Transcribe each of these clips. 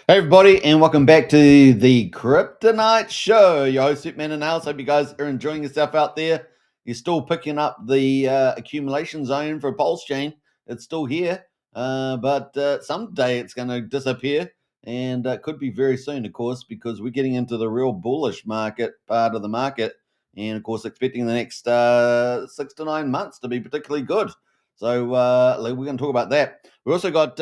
Hey everybody, and welcome back to the Kryptonite Show. Your host Superman and House. Hope you guys are enjoying yourself out there. You're still picking up the accumulation zone for PulseChain. It's still here, but someday it's going to disappear, and could be very soon, of course, because we're getting into the real bullish market part of the market, and of course, expecting the next 6 to 9 months to be particularly good. So we're going to talk about that. We also got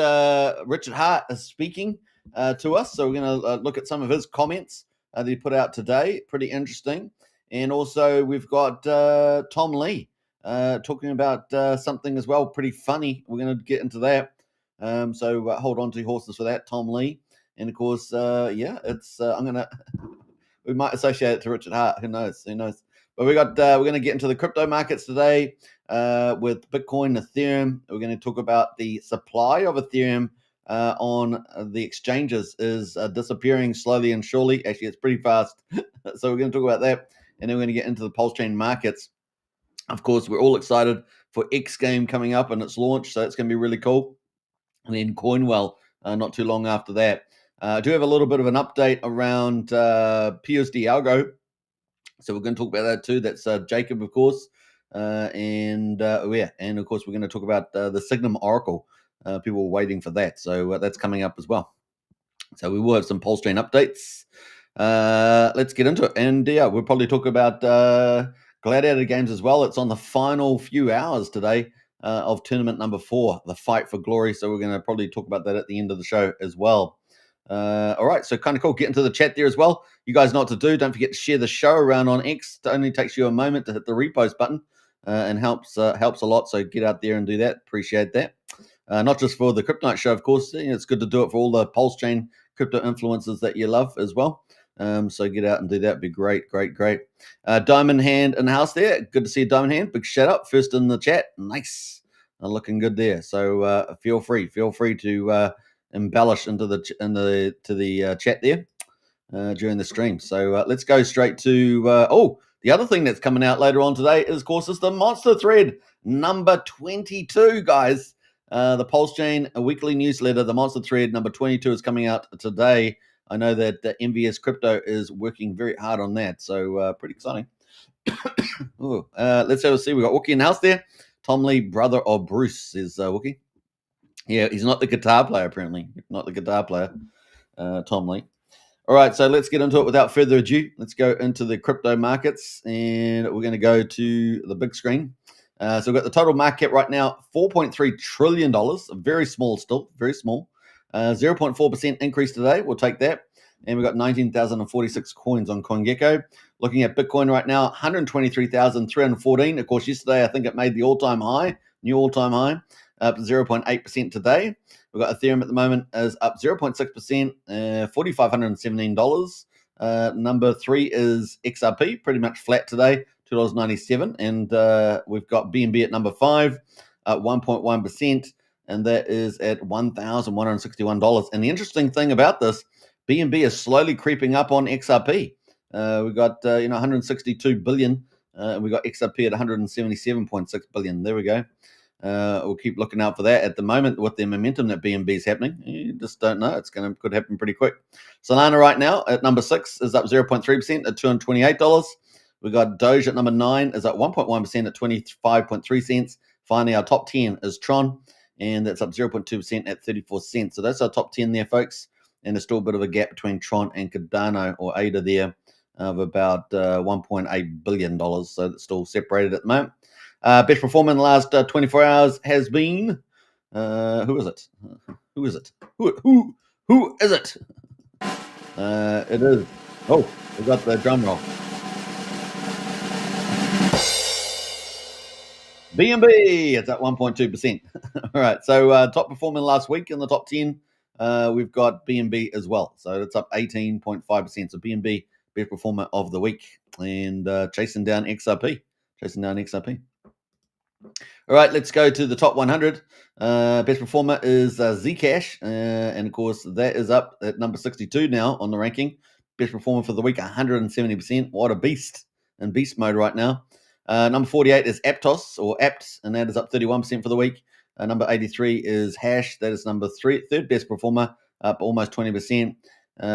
Richard Hart speaking to us. So we're going to look at some of his comments that he put out today. Pretty interesting. And also we've got Tom Lee talking about something as well. Pretty funny. We're going to get into that. So hold on to your horses for that, Tom Lee. And of course, it's I'm going to we might associate it to Richard Hart. Who knows? Who knows? But we're going to get into the crypto markets today with Bitcoin, Ethereum. We're going to talk about the supply of Ethereum on the exchanges is disappearing slowly and surely. Actually, it's pretty fast. So we're going to talk about that, and then we're going to get into the PulseChain markets. Of course, we're all excited for X Game coming up and its launch, so it's going to be really cool. And then Coinwell, not too long after that. I do have a little bit of an update around PUSD ALGO, so we're going to talk about that too. That's Jacob, of course, and of course we're going to talk about the Signum Oracle. People were waiting for that, so that's coming up as well. So we will have some PulseChain updates. Let's get into it, and we'll probably talk about Gladiator games as well. It's on the final few hours today of tournament number 4, the Fight for Glory. So we're going to probably talk about that at the end of the show as well. All right, so kind of cool. Get into the chat there as well. You guys know what to do. Don't forget to share the show around on X. It only takes you a moment to hit the repost button and helps a lot. So get out there and do that. Appreciate that. Not just for the Kryptonite Show, of course. It's good to do it for all the PulseChain crypto influencers that you love as well. So get out and do that. It'd be great, great, great. Diamond Hand in the house there. Good to see you, Diamond Hand. Big shout out. First in the chat. Nice. Looking good there. So feel free to embellish into the chat there during the stream. So let's go straight to the other thing that's coming out later on today is, of course, is the Monster Thread number 22, guys. The PulseChain weekly newsletter, the Monster Thread number 22 is coming out today. I know that MVS Crypto is working very hard on that, so pretty exciting. Let's have a see. We got Wookie in the house there. Tom Lee, brother of Bruce, is Wookie. Yeah, he's not the guitar player, apparently. Not the guitar player, Tom Lee. All right, so let's get into it without further ado. Let's go into the crypto markets, and we're going to go to the big screen. So we've got the total market cap right now, $4.3 trillion. Very small still, very small. 0.4% increase today. We'll take that. And we've got 19,046 coins on CoinGecko. Looking at Bitcoin right now, 123,314. Of course, yesterday I think it made the all-time high, new all-time high, up 0.8% today. We've got Ethereum at the moment is up 0.6%, $4,517. Number 3 is XRP, pretty much flat today, $2.97. And we've got BNB at number 5, at 1.1%, and that is at $1,161. And the interesting thing about this, BNB is slowly creeping up on XRP. We've got 162 billion. We've got XRP at 177.6 billion. There we go. We'll keep looking out for that. At the moment, with the momentum that BNB is happening, you just don't know. Could happen pretty quick. Solana right now at number 6 is up 0.3% at $228. We've got Doge at number 9 is up 1.1% at 25.3 cents. Finally, our top 10 is Tron, and that's up 0.2% at 34 cents. So that's our top 10 there, folks. And there's still a bit of a gap between Tron and Cardano or ADA there of about $1.8 billion. So it's still separated at the moment. Best performer in the last 24 hours has been who is it? Who is it? Who is it? It is. Oh, we got the drum roll. BNB, it's at 1.2%. All right, so top performer last week in the top 10, we've got BNB as well. So it's up 18.5%. So BNB, best performer of the week, and chasing down XRP. All right, let's go to the top 100. Best performer is Zcash, and of course that is up at number 62 now on the ranking. Best performer for the week, 170%. What a beast in beast mode right now. Number 48 is Aptos or Apt, and that is up 31% for the week. Number 83 is Hash. That is third best performer up almost 20%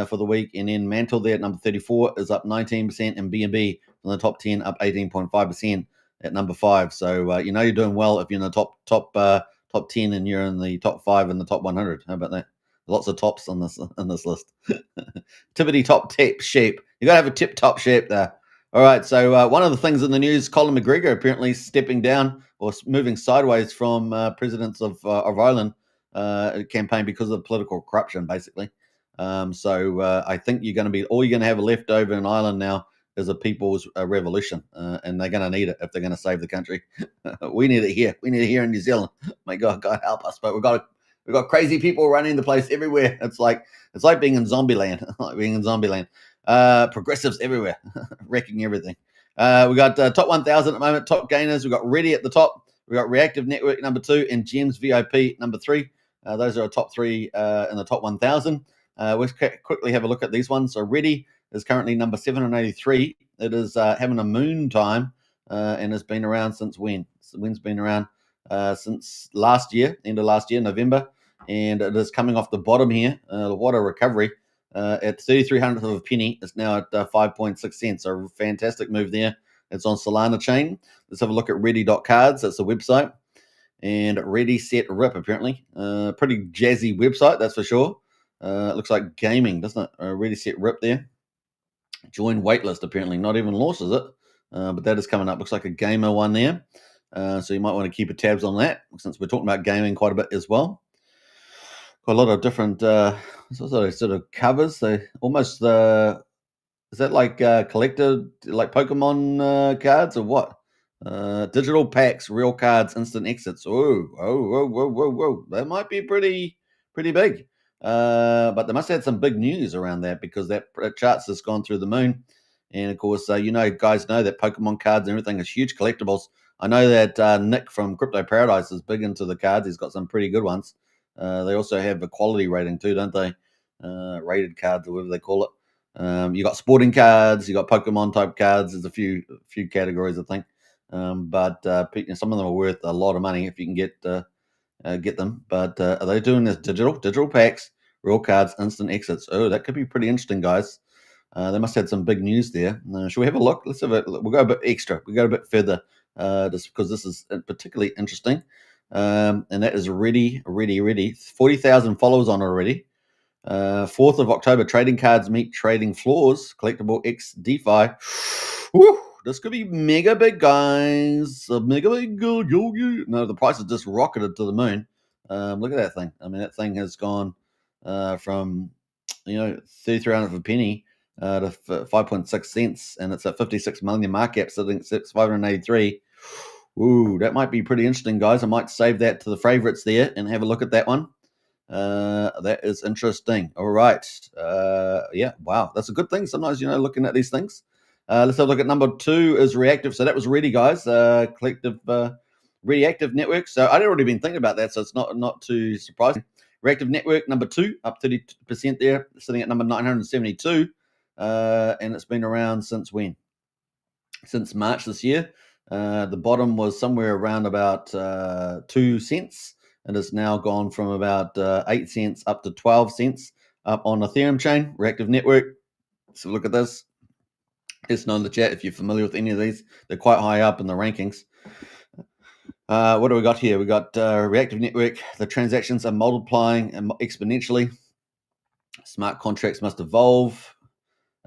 for the week. And then Mantle there at number 34 is up 19%, and B&B in the top 10 up 18.5% at number 5. So you're doing well if you're in the top 10 and you're in the top 5 and the top 100. How about that? Lots of tops on this list. Tippity top tip shape. You gotta have a tip top shape there. All right. So one of the things in the news, Colin McGregor apparently stepping down or moving sideways from presidents of Ireland campaign because of political corruption, basically. So I think all you're going to have left over in Ireland now is a people's revolution, and they're going to need it if they're going to save the country. We need it here. We need it here in New Zealand. My God help us! But we've got crazy people running the place everywhere. It's like being in Zombieland. Like being in Zombieland. Progressives everywhere, wrecking everything. We got top 1,000 at the moment. Top gainers. We got Ready at the top. We got Reactive Network number 2 and Gems VIP number 3. Those are our top 3 in the top 1,000. Let's quickly have a look at these ones. So Ready is currently number 783. It is having a moon time and has been around since when? When's been around since last year, end of last year, November. And it is coming off the bottom here. What a recovery. At 3300th of a penny. It's now at 5.6 cents. So fantastic move there. It's on Solana chain. Let's have a look at ready.cards. That's the website. And Ready Set Rip, apparently. Pretty jazzy website, that's for sure. It looks like gaming, doesn't it? Ready Set Rip there. Join waitlist, apparently. Not even launched, is it? But that is coming up. Looks like a gamer one there. So you might want to keep a tabs on that, since we're talking about gaming quite a bit as well. Got a lot of different sort of covers. They almost is that like collector, like Pokemon cards or what? Digital packs, real cards, instant exits. Whoa! That might be pretty big. But they must have had some big news around that, because that chart's just gone through the moon. And of course, guys know that Pokemon cards and everything is huge collectibles. I know that Nick from Crypto Paradise is big into the cards. He's got some pretty good ones. They also have a quality rating too, don't they? Rated cards, or whatever they call it. You got sporting cards, you got Pokemon type cards. There's a few categories, I think. But some of them are worth a lot of money if you can get them. But are they doing this digital packs, real cards, instant exits? Oh, that could be pretty interesting, guys. They must have had some big news there. Should we have a look? Let's have a look. We'll go a bit extra. We'll go a bit further, just because this is particularly interesting. And that is Ready. 40,000 followers on already. 4th of October, trading cards meet trading floors. Collectible X DeFi. Woo, this could be mega big, guys. Mega big. No, the price has just rocketed to the moon. Look at that thing. I mean, that thing has gone from 3,300 of a penny to 5.6 cents, and it's at 56 million market cap, sitting at 583. Ooh, that might be pretty interesting, guys. I might save that to the favorites there and have a look at that one. That is interesting. All right. Yeah, wow. That's a good thing. Sometimes, looking at these things. Let's have a look at number 2 is Reactive. So that was Ready, guys. Collective Reactive Network. So I'd already been thinking about that, so it's not too surprising. Reactive Network, number 2, up 30% there, sitting at number 972. And it's been around since when? Since March this year. The bottom was somewhere around about 2 cents, and it's now gone from about 8 cents up to 12 cents up on Ethereum chain, Reactive Network. So look at this. Let us know in the chat if you're familiar with any of these. They're quite high up in the rankings. What do we got here? We got Reactive Network. The transactions are multiplying exponentially. Smart contracts must evolve.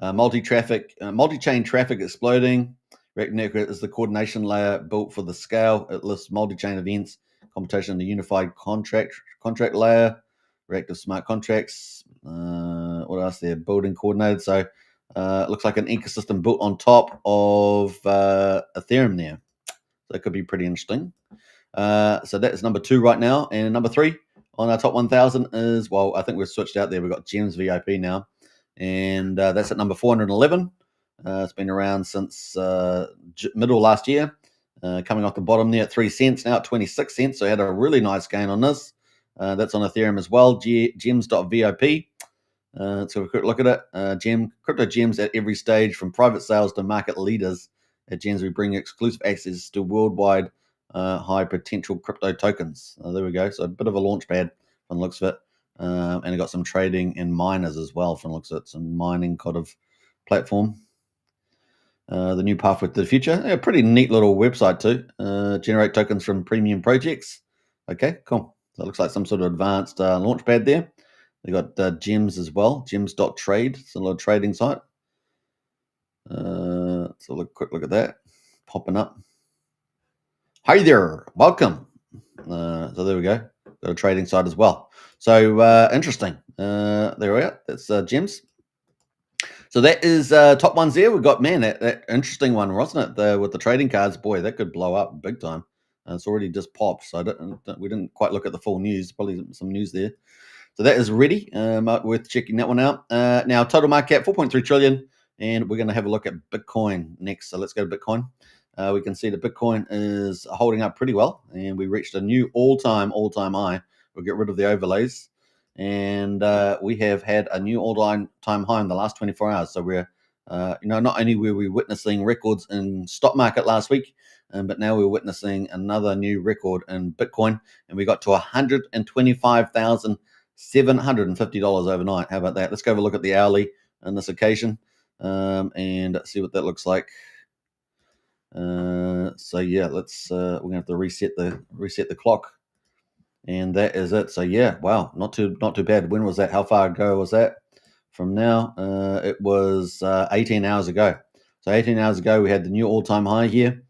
Multi-chain traffic exploding. Reactive Network is the coordination layer built for the scale. It lists multi-chain events, computation in the unified contract layer, reactive smart contracts. What else there? Building coordinated. So it looks like an ecosystem built on top of Ethereum there. So that could be pretty interesting. So that is number 2 right now. And number 3 on our top 1,000 is, well, I think we've switched out there. We've got Gems VIP now. And that's at number 411. It's been around since middle last year, coming off the bottom there at 3 cents, now at 26 cents. So I had a really nice gain on this. That's on Ethereum as well, gems.vip. Let's have a quick look at it. Crypto gems at every stage, from private sales to market leaders. At Gems, we bring exclusive access to worldwide high potential crypto tokens. There we go. So a bit of a launch pad on the looks of it. and I got some trading and miners as well. From looks at some mining kind of platform. The new pathway to the future. Yeah, pretty neat little website too. Generate tokens from premium projects. Okay, cool. So it looks like some sort of advanced launch pad there. They got gems as well. Gems.trade. It's a little trading site. So quick look at that popping up. Hi there, welcome. So there we go. Got a trading site as well. So interesting. There we are. That's gems. So that is top ones there. We've got, man, that interesting one, wasn't it? With the trading cards, boy, that could blow up big time. It's already just popped, so we didn't quite look at the full news. Probably some news there. So that is ready. Worth checking that one out. Now, total market cap 4.3 trillion, and we're going to have a look at Bitcoin next. So let's go to Bitcoin. We can see that Bitcoin is holding up pretty well, and we reached a new all-time high. We'll get rid of the overlays. And we have had a new all-time high in the last 24 hours. So we're, not only were we witnessing records in stock market last week, but now we're witnessing another new record in Bitcoin, and we got to $125,750 overnight. How about that? Let's go have a look at the hourly on this occasion, and see what that looks like. So yeah, let's we're gonna have to reset the clock. And that is it. So yeah, wow, not too bad. When was that? How far ago was that? From now, it was 18 hours ago. So 18 hours ago, we had the new all-time high here,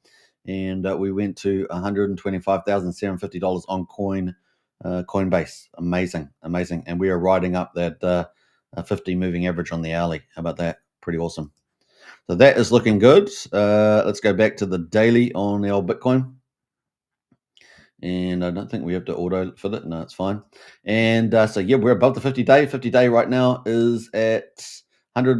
and we went to $125,750 on Coinbase. Amazing. And we are riding up that 50 moving average on the hourly. How about that? Pretty awesome. So that is looking good. Let's go back to the daily on the old Bitcoin. And I don't think we have to auto fit it. No, it's fine. And so yeah, we're above the 50-day. 50-day right now is at just under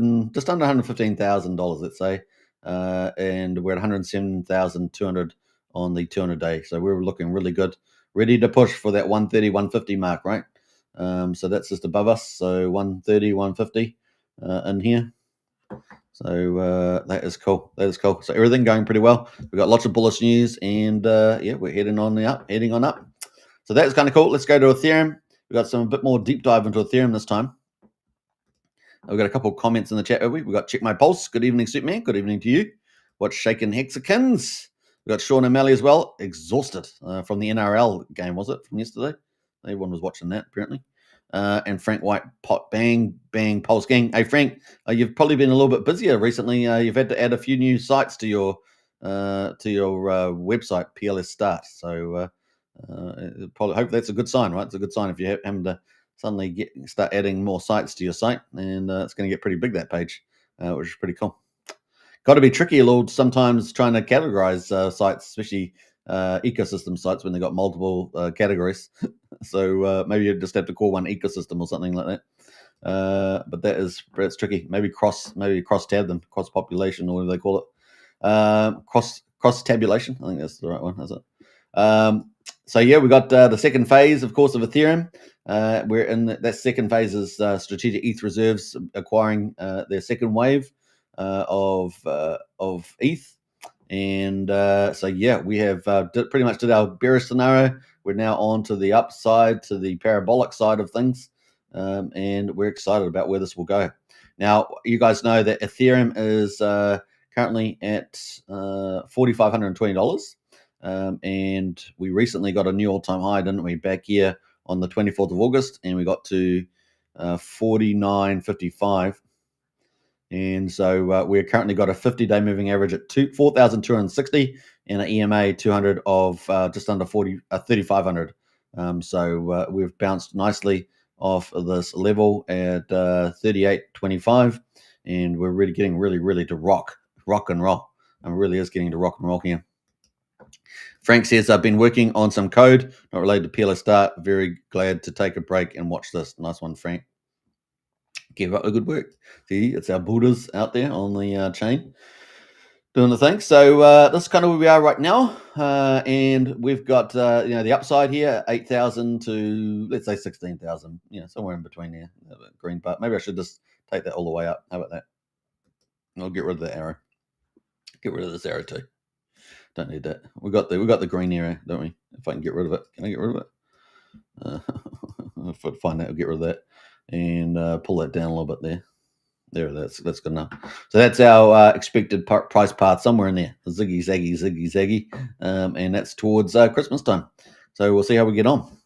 $115,000, let's say, and we're at 107,200 on the 200-day. So we're looking really good, ready to push for that 130, 150 mark, right? So that's just above us. So 130, 150 in here. So that is cool. So everything going pretty well. We've got lots of bullish news, and yeah, we're heading on up. So that's kind of cool. Let's go to Ethereum. We've got a bit more deep dive into Ethereum this time. We've got a couple of comments in the chat. We've got Check My Pulse. Good evening, Superman. Good evening to you. What's shaking Hexicans? We've got Sean O'Malley as well. Exhausted from the NRL game, was it, from yesterday? Everyone was watching that, apparently. And Frank White, bang, Pulse Gang. Hey, Frank, you've probably been a little bit busier recently. You've had to add a few new sites to your website, PLS Start. So probably hope that's a good sign, right? It's a good sign if you're having to suddenly start adding more sites to your site, and it's going to get pretty big, that page, which is pretty cool. Got to be tricky a little sometimes trying to categorize sites, especially ecosystem sites when they've got multiple categories. So maybe you just have to call one ecosystem or something like that. But that's tricky. Maybe cross tab them, cross population, or whatever they call it. Cross tabulation. I think that's the right one, is it? So yeah, we got the second phase, of course, of Ethereum. We're in that second phase is strategic ETH reserves acquiring their second wave of ETH. And so yeah, we have pretty much did our bearish scenario. We're now on to the upside, to the parabolic side of things, and we're excited about where this will go. Now, you guys know that Ethereum is currently at $4,520, and we recently got a new all-time high, didn't we, back here on the 24th of August, and we got to 49.55. And so we're currently got a 50-day moving average at 4,260 and an EMA 200 of just under 3,500. So we've bounced nicely off of this level at 38.25, and we're really getting really to rock and roll. And it really is getting to rock and roll here. Frank says, I've been working on some code not related to PLS Start. Very glad to take a break and watch this. Nice one, Frank. Keep up the good work. See, it's our Buddhas out there on the chain doing the thing. So this is kind of where we are right now. And we've got, the upside here, 8,000 to, let's say, 16,000, somewhere in between there, green part. Maybe I should just take that all the way up. How about that? I'll get rid of that arrow. Get rid of this arrow too. Don't need that. We got the green arrow, don't we? If I can get rid of it. Can I get rid of it? If I find that, I'll get rid of that and pull that down a little bit there. There, that's good enough. So that's our expected price path somewhere in there. Ziggy, zaggy, ziggy, zaggy. And that's towards Christmas time. So we'll see how we get on.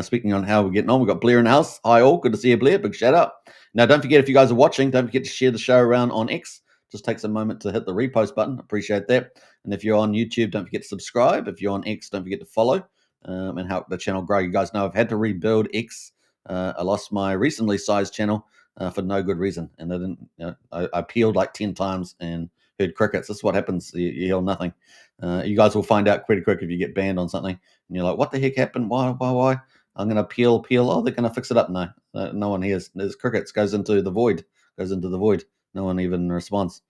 Speaking on how we're getting on, we've got Blair in the house. Hi all, good to see you, Blair. Big shout out. Now, don't forget, if you guys are watching, don't forget to share the show around on X. Just takes a moment to hit the repost button. Appreciate that. And if you're on YouTube, don't forget to subscribe. If you're on X, don't forget to follow and help the channel grow. You guys know I've had to rebuild X. I lost my recently sized channel for no good reason, and I didn't. I peeled like 10 times and heard crickets. This is what happens. You hear nothing. You guys will find out pretty quick if you get banned on something, and you're like, "What the heck happened? Why?" I'm gonna peel. Oh, they're gonna fix it up. No, no one hears. There's crickets. Goes into the void. No one even responds.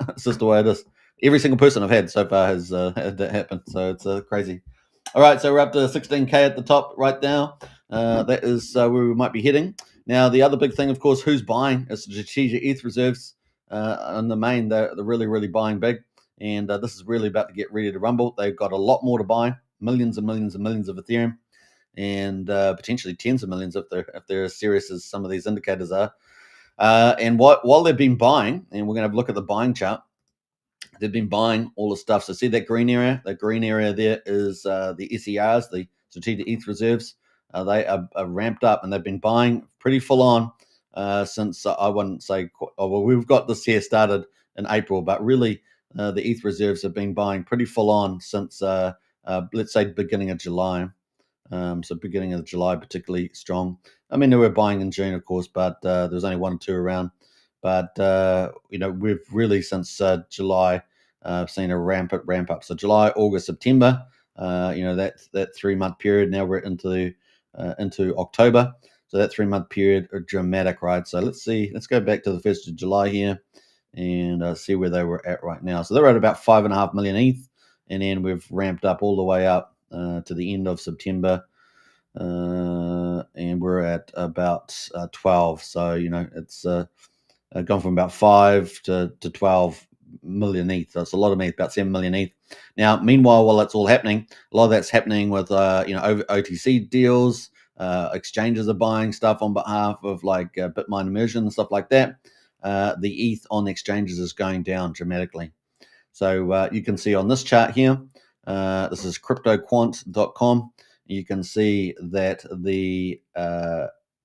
It's just the way it is. Every single person I've had so far has had that happen. So it's crazy. All right, so we're up to 16K at the top right now. That is where we might be heading. Now, the other big thing, of course, who's buying is strategic ETH reserves. On the main, they're really, really buying big. And this is really about to get ready to rumble. They've got a lot more to buy, millions and millions and millions of Ethereum, and potentially tens of millions if they're as serious as some of these indicators are. And while they've been buying, and we're going to have a look at the buying chart, they've been buying all the stuff. So see that green area? That green area there is the SERs, the strategic ETH reserves. They are ramped up, and they've been buying pretty full on since I wouldn't say. Well, we've got this here started in April, but really the ETH reserves have been buying pretty full on since let's say beginning of July. So beginning of July, particularly strong. I mean, they were buying in June, of course, but there was only 1 or 2 around. But we've really since July seen a ramp up. So July, August, September. That 3-month period. Now we're into October. So that 3-month period are dramatic, right? So let's see. Let's go back to the 1st of July here and see where they were at right now. So they're at about 5.5 million ETH, and then we've ramped up all the way up to the end of September, and we're at about 12. So it's gone from about 5 to 12 million ETH. So it's a lot of ETH, about 7 million ETH. Now, meanwhile, while that's all happening, a lot of that's happening with over OTC deals. Exchanges are buying stuff on behalf of like Bitmine immersion and stuff like that. The ETH on exchanges is going down dramatically. So you can see on this chart here, this is cryptoquant.com. You can see that the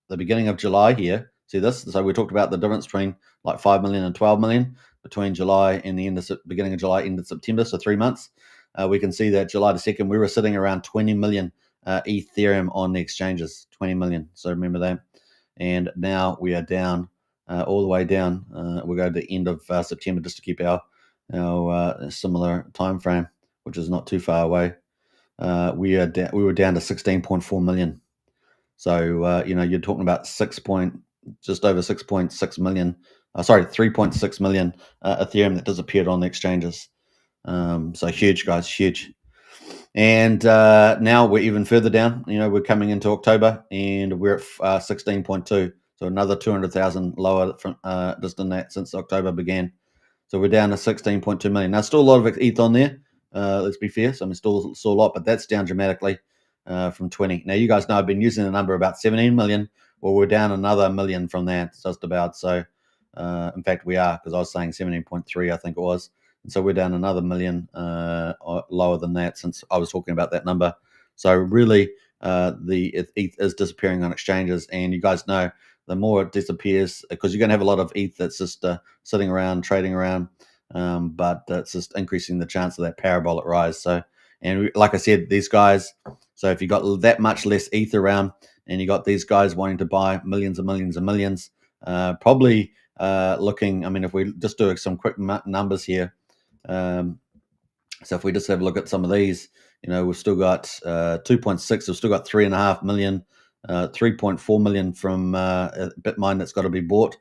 beginning of July here, see this? So we talked about the difference between like 5 million and 12 million between July and the beginning of July, end of September, so 3 months. We can see that July the 2nd, we were sitting around 20 million Ethereum on the exchanges, 20 million. So remember that. And now we are down, all the way down. We'll go to the end of September just to keep our similar time frame, which is not too far away. We were down to 16.4 million. So you're talking about just over 6.6 million. 3.6 million Ethereum that disappeared on the exchanges. So huge, guys, huge. And now we're even further down. We're coming into October, and we're at 16.2. So another 200,000 lower from just in that since October began. So we're down to 16.2 million. Now, still a lot of ETH on there. Let's be fair. So I mean, still a lot, but that's down dramatically from 20. Now, you guys know I've been using the number about 17 million. Well, we're down another million from that, just about. So, in fact, we are, because I was saying 17.3, I think it was. And so we're down another million lower than that since I was talking about that number. So really, the ETH is disappearing on exchanges, and you guys know the more it disappears, because you're going to have a lot of ETH that's just sitting around, trading around, but it's just increasing the chance of that parabolic rise. So, and like I said, these guys, so if you got that much less ETH around, and you got these guys wanting to buy millions and millions and millions, probably looking, I mean, if we just do some quick numbers here, so if we just have a look at some of these, we've still got 2.6, we've still got 3.5 million, 3.4 million from Bitmine that's got to be bought.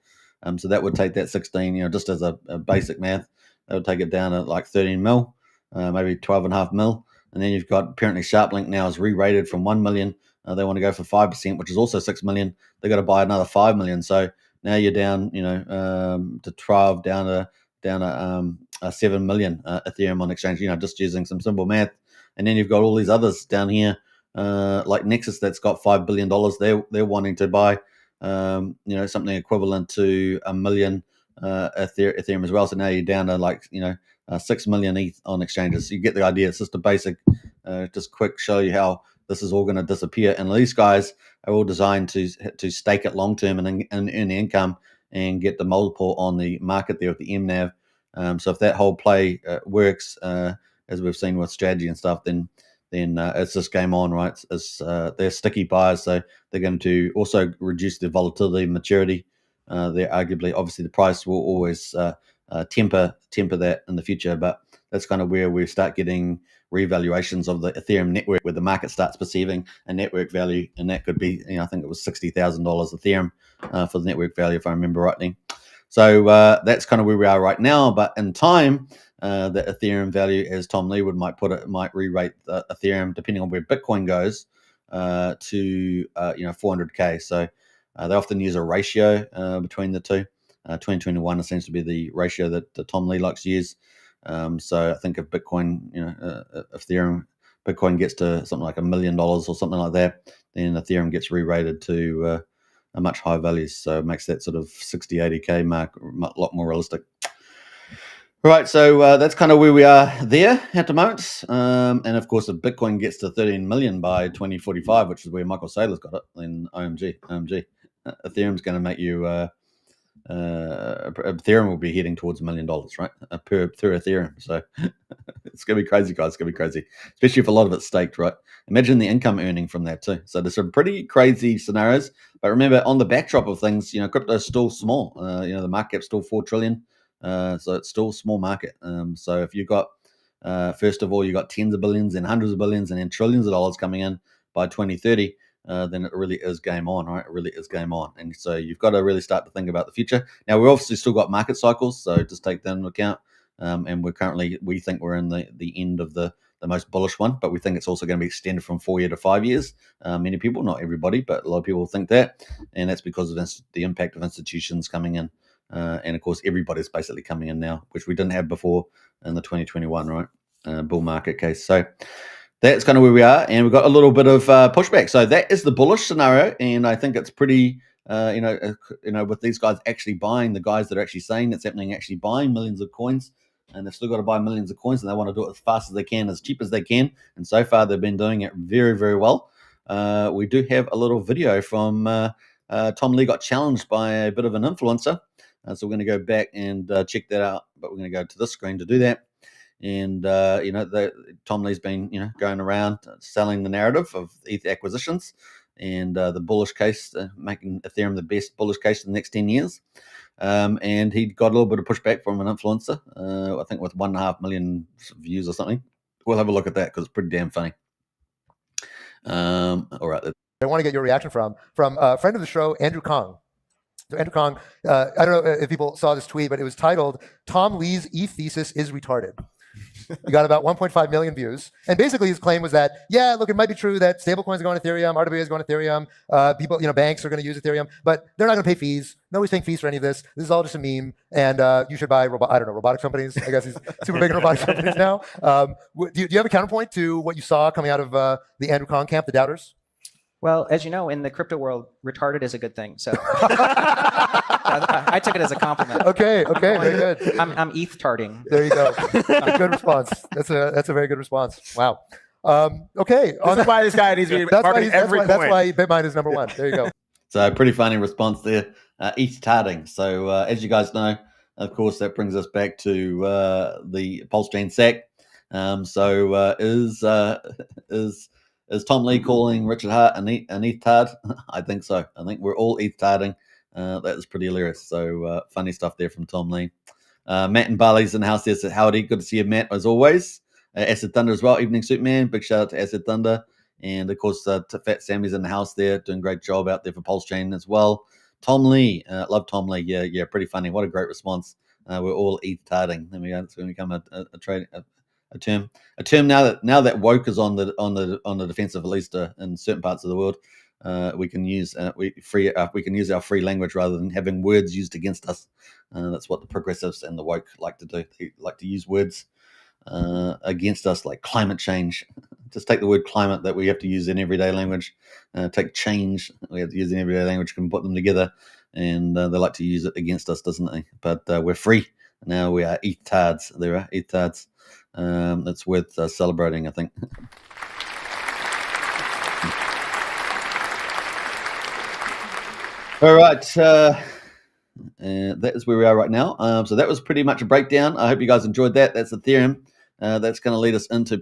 So that would take that 16, just as a basic math, that would take it down to like 13 mil, maybe 12.5 mil. And then you've got apparently SharpLink now is re-rated from 1 million. They want to go for 5%, which is also 6 million. They've got to buy another 5 million. So now you're down, to 12, down to 7 million Ethereum on exchange, just using some simple math. And then you've got all these others down here like Nexus that's got $5 billion. They're wanting to buy something equivalent to 1 million Ethereum as well. So now you're down to like 6 million ETH on exchanges. So you get the idea. It's just a basic, just quick show you how this is all going to disappear. And these guys are all designed to stake it long term and earn income and get the multiple on the market there with the MNAV. So if that whole play works, as we've seen with strategy and stuff, then it's just game on, right? They're sticky buyers, so they're going to also reduce the volatility and maturity. They're arguably, obviously, the price will always temper that in the future, but that's kind of where we start getting revaluations of the Ethereum network, where the market starts perceiving a network value, and that could be, I think it was $60,000 Ethereum for the network value, if I remember rightly. So that's kind of where we are right now. But in time, the Ethereum value, as Tom Leewood might put it, might re-rate the Ethereum depending on where Bitcoin goes to 400K. So they often use a ratio between the two. 2021 seems to be the ratio that Tom Lee likes to use. So I think if Bitcoin, Ethereum, Bitcoin gets to something like $1 million or something like that, then Ethereum gets re-rated to a much higher values. So it makes that sort of 60, 80K mark a lot more realistic. Right, so that's kind of where we are there at the moment. And of course, if Bitcoin gets to 13 million by 2045, which is where Michael Saylor's got it, then OMG. Ethereum's going to make you, Ethereum will be heading towards $1 million, right? Through Ethereum. So it's going to be crazy, guys. It's going to be crazy, especially if a lot of it's staked, right? Imagine the income earning from that too. So there's some pretty crazy scenarios. But remember, on the backdrop of things, crypto is still small. The market cap's still 4 trillion. So it's still a small market. So if you've got, first of all, you've got tens of billions and hundreds of billions and then trillions of dollars coming in by 2030, then it really is game on, right? It really is game on. And so you've got to really start to think about the future. Now, we've obviously still got market cycles, so just take that into account. And we think we're in the end of the most bullish one, but we think it's also going to be extended from 4 years to 5 years. Many people, not everybody, but a lot of people think that. And that's because of the impact of institutions coming in. And of course, everybody's basically coming in now, which we didn't have before in the 2021, right? Bull market case. So that's kind of where we are, and we've got a little bit of pushback. So that is the bullish scenario, and I think it's pretty, with these guys actually buying, the guys that are actually saying that's happening, actually buying millions of coins, and they've still got to buy millions of coins, and they want to do it as fast as they can, as cheap as they can. And so far, they've been doing it very, very well. We do have a little video from Tom Lee got challenged by a bit of an influencer. So we're going to go back and check that out, but we're going to go to this screen to do that. And Tom Lee's been going around selling the narrative of ETH acquisitions and the bullish case, making Ethereum the best bullish case in the next 10 years. And he got a little bit of pushback from an influencer, I think with 1.5 million views or something. We'll have a look at that because it's pretty damn funny. All right. I want to get your reaction from a friend of the show, Andrew Kong. So Andrew Kong, I don't know if people saw this tweet, but it was titled, "Tom Lee's ETH thesis is retarded." He got about 1.5 million views. And basically his claim was that, yeah, look, it might be true that stablecoins are going to Ethereum, RWA is going to Ethereum, people, banks are going to use Ethereum, but they're not going to pay fees. Nobody's paying fees for any of this. This is all just a meme. And you should buy, robotics companies. I guess he's super big in robotics companies now. Do you have a counterpoint to what you saw coming out of the Andrew Kong camp, the doubters? Well, as you know, in the crypto world, retarded is a good thing. So I took it as a compliment. Okay, very good. I'm ETH-tarding. There you go. Good response. That's a very good response. Wow. Okay. This is why this guy needs to be marketing every coin. That's why Bitmine is number one. There you go. So pretty funny response there. ETH-tarding. So as you guys know, of course, that brings us back to the PulseChain SAC. Is Tom Lee calling Richard Hart an ETH-tard? I think so. I think we're all ETH-tarding. That is pretty hilarious. So funny stuff there from Tom Lee. Matt and Barley's in the house there. So howdy. Good to see you, Matt, as always. Acid Thunder as well. Evening Superman. Big shout out to Acid Thunder. And of course, Fat Sammy's in the house there. Doing a great job out there for PulseChain as well. Tom Lee. Love Tom Lee. Yeah, pretty funny. What a great response. We're all ETH-tarding. There we go. It's going to become a term now that woke is on the defensive, at least in certain parts of the world. We can use our free language rather than having words used against us. That's what the progressives and the woke like to do. They like to use words against us, like climate change. Just take the word climate that we have to use in everyday language. Take change, we have to use in everyday language, can put them together, and they like to use it against us, doesn't they? But we're free. Now we are ETHards. There are ETHards. It's worth celebrating, I think. All right. That is where we are right now. So that was pretty much a breakdown. I hope you guys enjoyed that. That's Ethereum. That's going to lead us into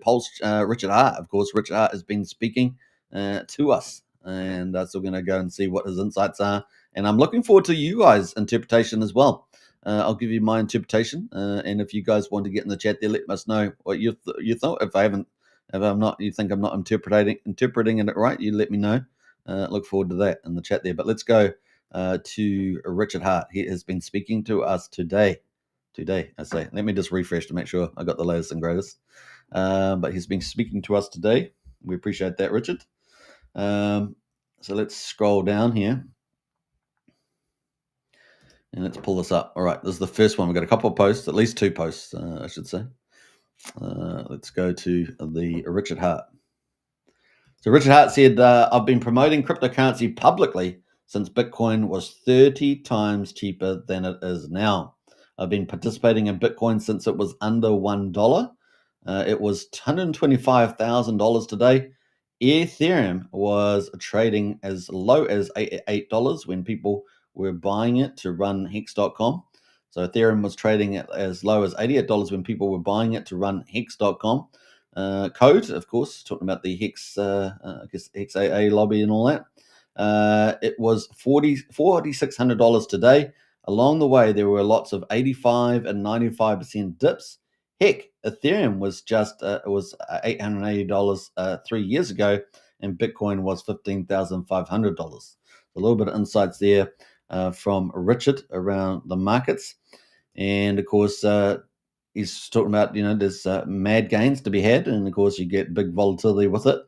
Richard Hart. Of course, Richard Hart has been speaking to us, and so we're going to go and see what his insights are. And I'm looking forward to you guys' interpretation as well. I'll give you my interpretation, and if you guys want to get in the chat there, let us know what you thought. If I'm not, you think I'm not interpreting it right, you let me know. Look forward to that in the chat there. But let's go to Richard Hart. He has been speaking to us today. I say, let me just refresh to make sure I got the latest and greatest. But he's been speaking to us today. We appreciate that, Richard. So let's scroll down here. And let's pull this up. All right, this is the first one. We've got a couple of posts, at least 2 posts, I should say. Let's go to the Richard Hart. So Richard Hart said, I've been promoting cryptocurrency publicly since Bitcoin was 30 times cheaper than it is now. I've been participating in Bitcoin since it was under $1. It was $125,000 today. Ethereum was trading as low as $8 when people were buying it to run hex.com. So Ethereum was trading at as low as $88 when people were buying it to run hex.com. Code, of course, talking about the Hex, I guess Hex AA lobby and all that. It was $4,600 today. Along the way, there were lots of 85 and 95% dips. Heck, Ethereum was just $880 3 years ago, and Bitcoin was $15,500. A little bit of insights there from Richard around the markets, and of course, he's talking about there's mad gains to be had, and of course you get big volatility with it.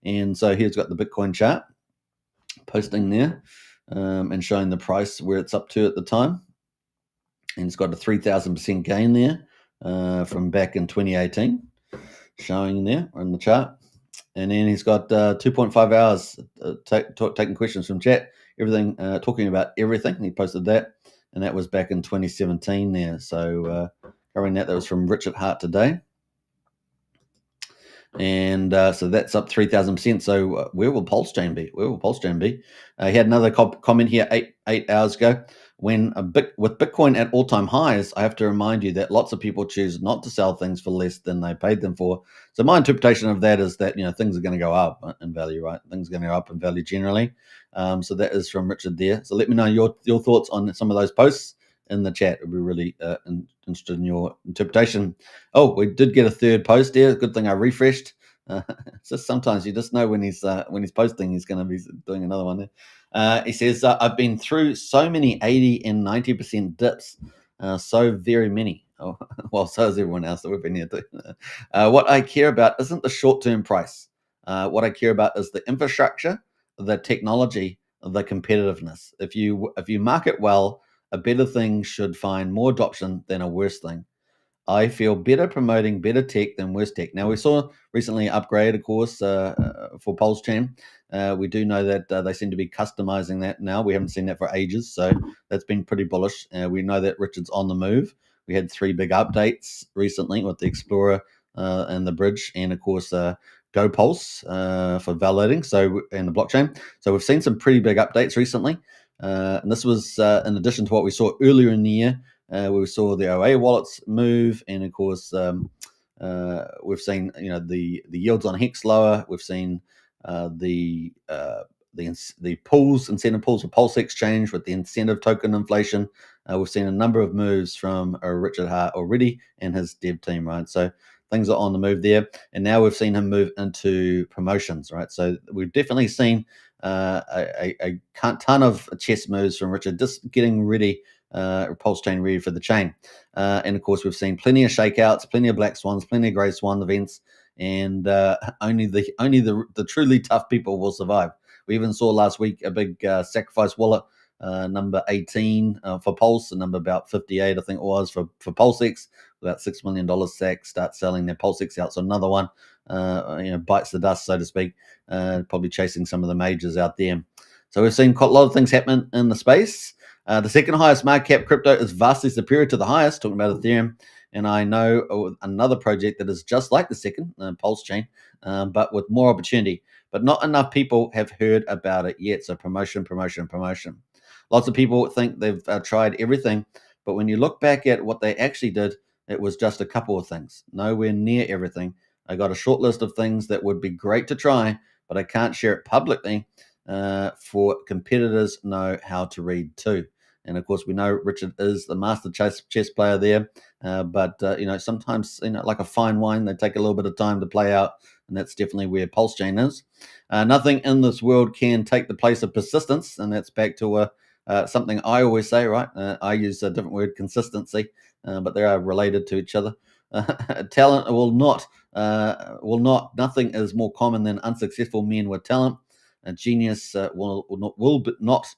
And so here's got the Bitcoin chart posting there, and showing the price where it's up to at the time, and it's got a 3,000% gain there from back in 2018, showing there on the chart. And then he's got 2.5 hours taking questions from chat, everything, talking about everything. He posted that, and that was back in 2017 there. So covering that was from Richard Hart today. And so that's up 3,000%. So where will PulseChain be? He had another comment here 8 hours ago. With Bitcoin at all-time highs, I have to remind you that lots of people choose not to sell things for less than they paid them for. So my interpretation of that is that things are going to go up in value, right? Things are going to go up in value generally. So that is from Richard there. So let me know your thoughts on some of those posts in the chat. I'd be really interested in your interpretation. Oh, we did get a third post there. Good thing I refreshed. It's just sometimes you just know when he's posting, he's going to be doing another one there. He says, I've been through so many 80 and 90% dips, so very many. Oh, well, so is everyone else that we've been here too. What I care about isn't the short-term price. What I care about is the infrastructure, the technology, the competitiveness. If you market well, a better thing should find more adoption than a worse thing. I feel better promoting better tech than worse tech. Now, we saw recently upgrade, of course, for PulseChain. We do know that they seem to be customizing that now. We haven't seen that for ages, so that's been pretty bullish. We know that Richard's on the move. We had 3 big updates recently with the Explorer and the Bridge, and of course, GoPulse for validating, and the blockchain. So we've seen some pretty big updates recently. And this was in addition to what we saw earlier in the year. We saw the OA wallets move, and of course, we've seen the yields on Hex lower. We've seen the incentive pools for PulseChain with the incentive token inflation. We've seen a number of moves from Richard Hart already and his dev team, right? So things are on the move there, and now we've seen him move into promotions, right? So we've definitely seen a ton of chess moves from Richard, just getting ready, PulseChain ready for the chain. And of course, we've seen plenty of shakeouts, plenty of black swans, plenty of grey swan events, and only the truly tough people will survive. We even saw last week a big sacrifice wallet number 18 for Pulse, and number about 58, I think it was, for PulseX. About $6 million SAC start selling their PulseX out. So another one, bites the dust, so to speak, probably chasing some of the majors out there. So we've seen quite a lot of things happen in the space. The second highest market cap crypto is vastly superior to the highest, talking about Ethereum. And I know another project that is just like the second, PulseChain, but with more opportunity. But not enough people have heard about it yet. So promotion. Lots of people think they've tried everything. But when you look back at what they actually did, it was just a couple of things, nowhere near everything. I got a short list of things that would be great to try, but I can't share it publicly for competitors know how to read too. And of course, we know Richard is the master chess player there. But sometimes, like a fine wine, they take a little bit of time to play out. And that's definitely where PulseChain is. Nothing in this world can take the place of persistence. And that's back to something I always say, right? I use a different word, consistency, but they are related to each other. Talent will not. Nothing is more common than unsuccessful men with talent. Genius will not.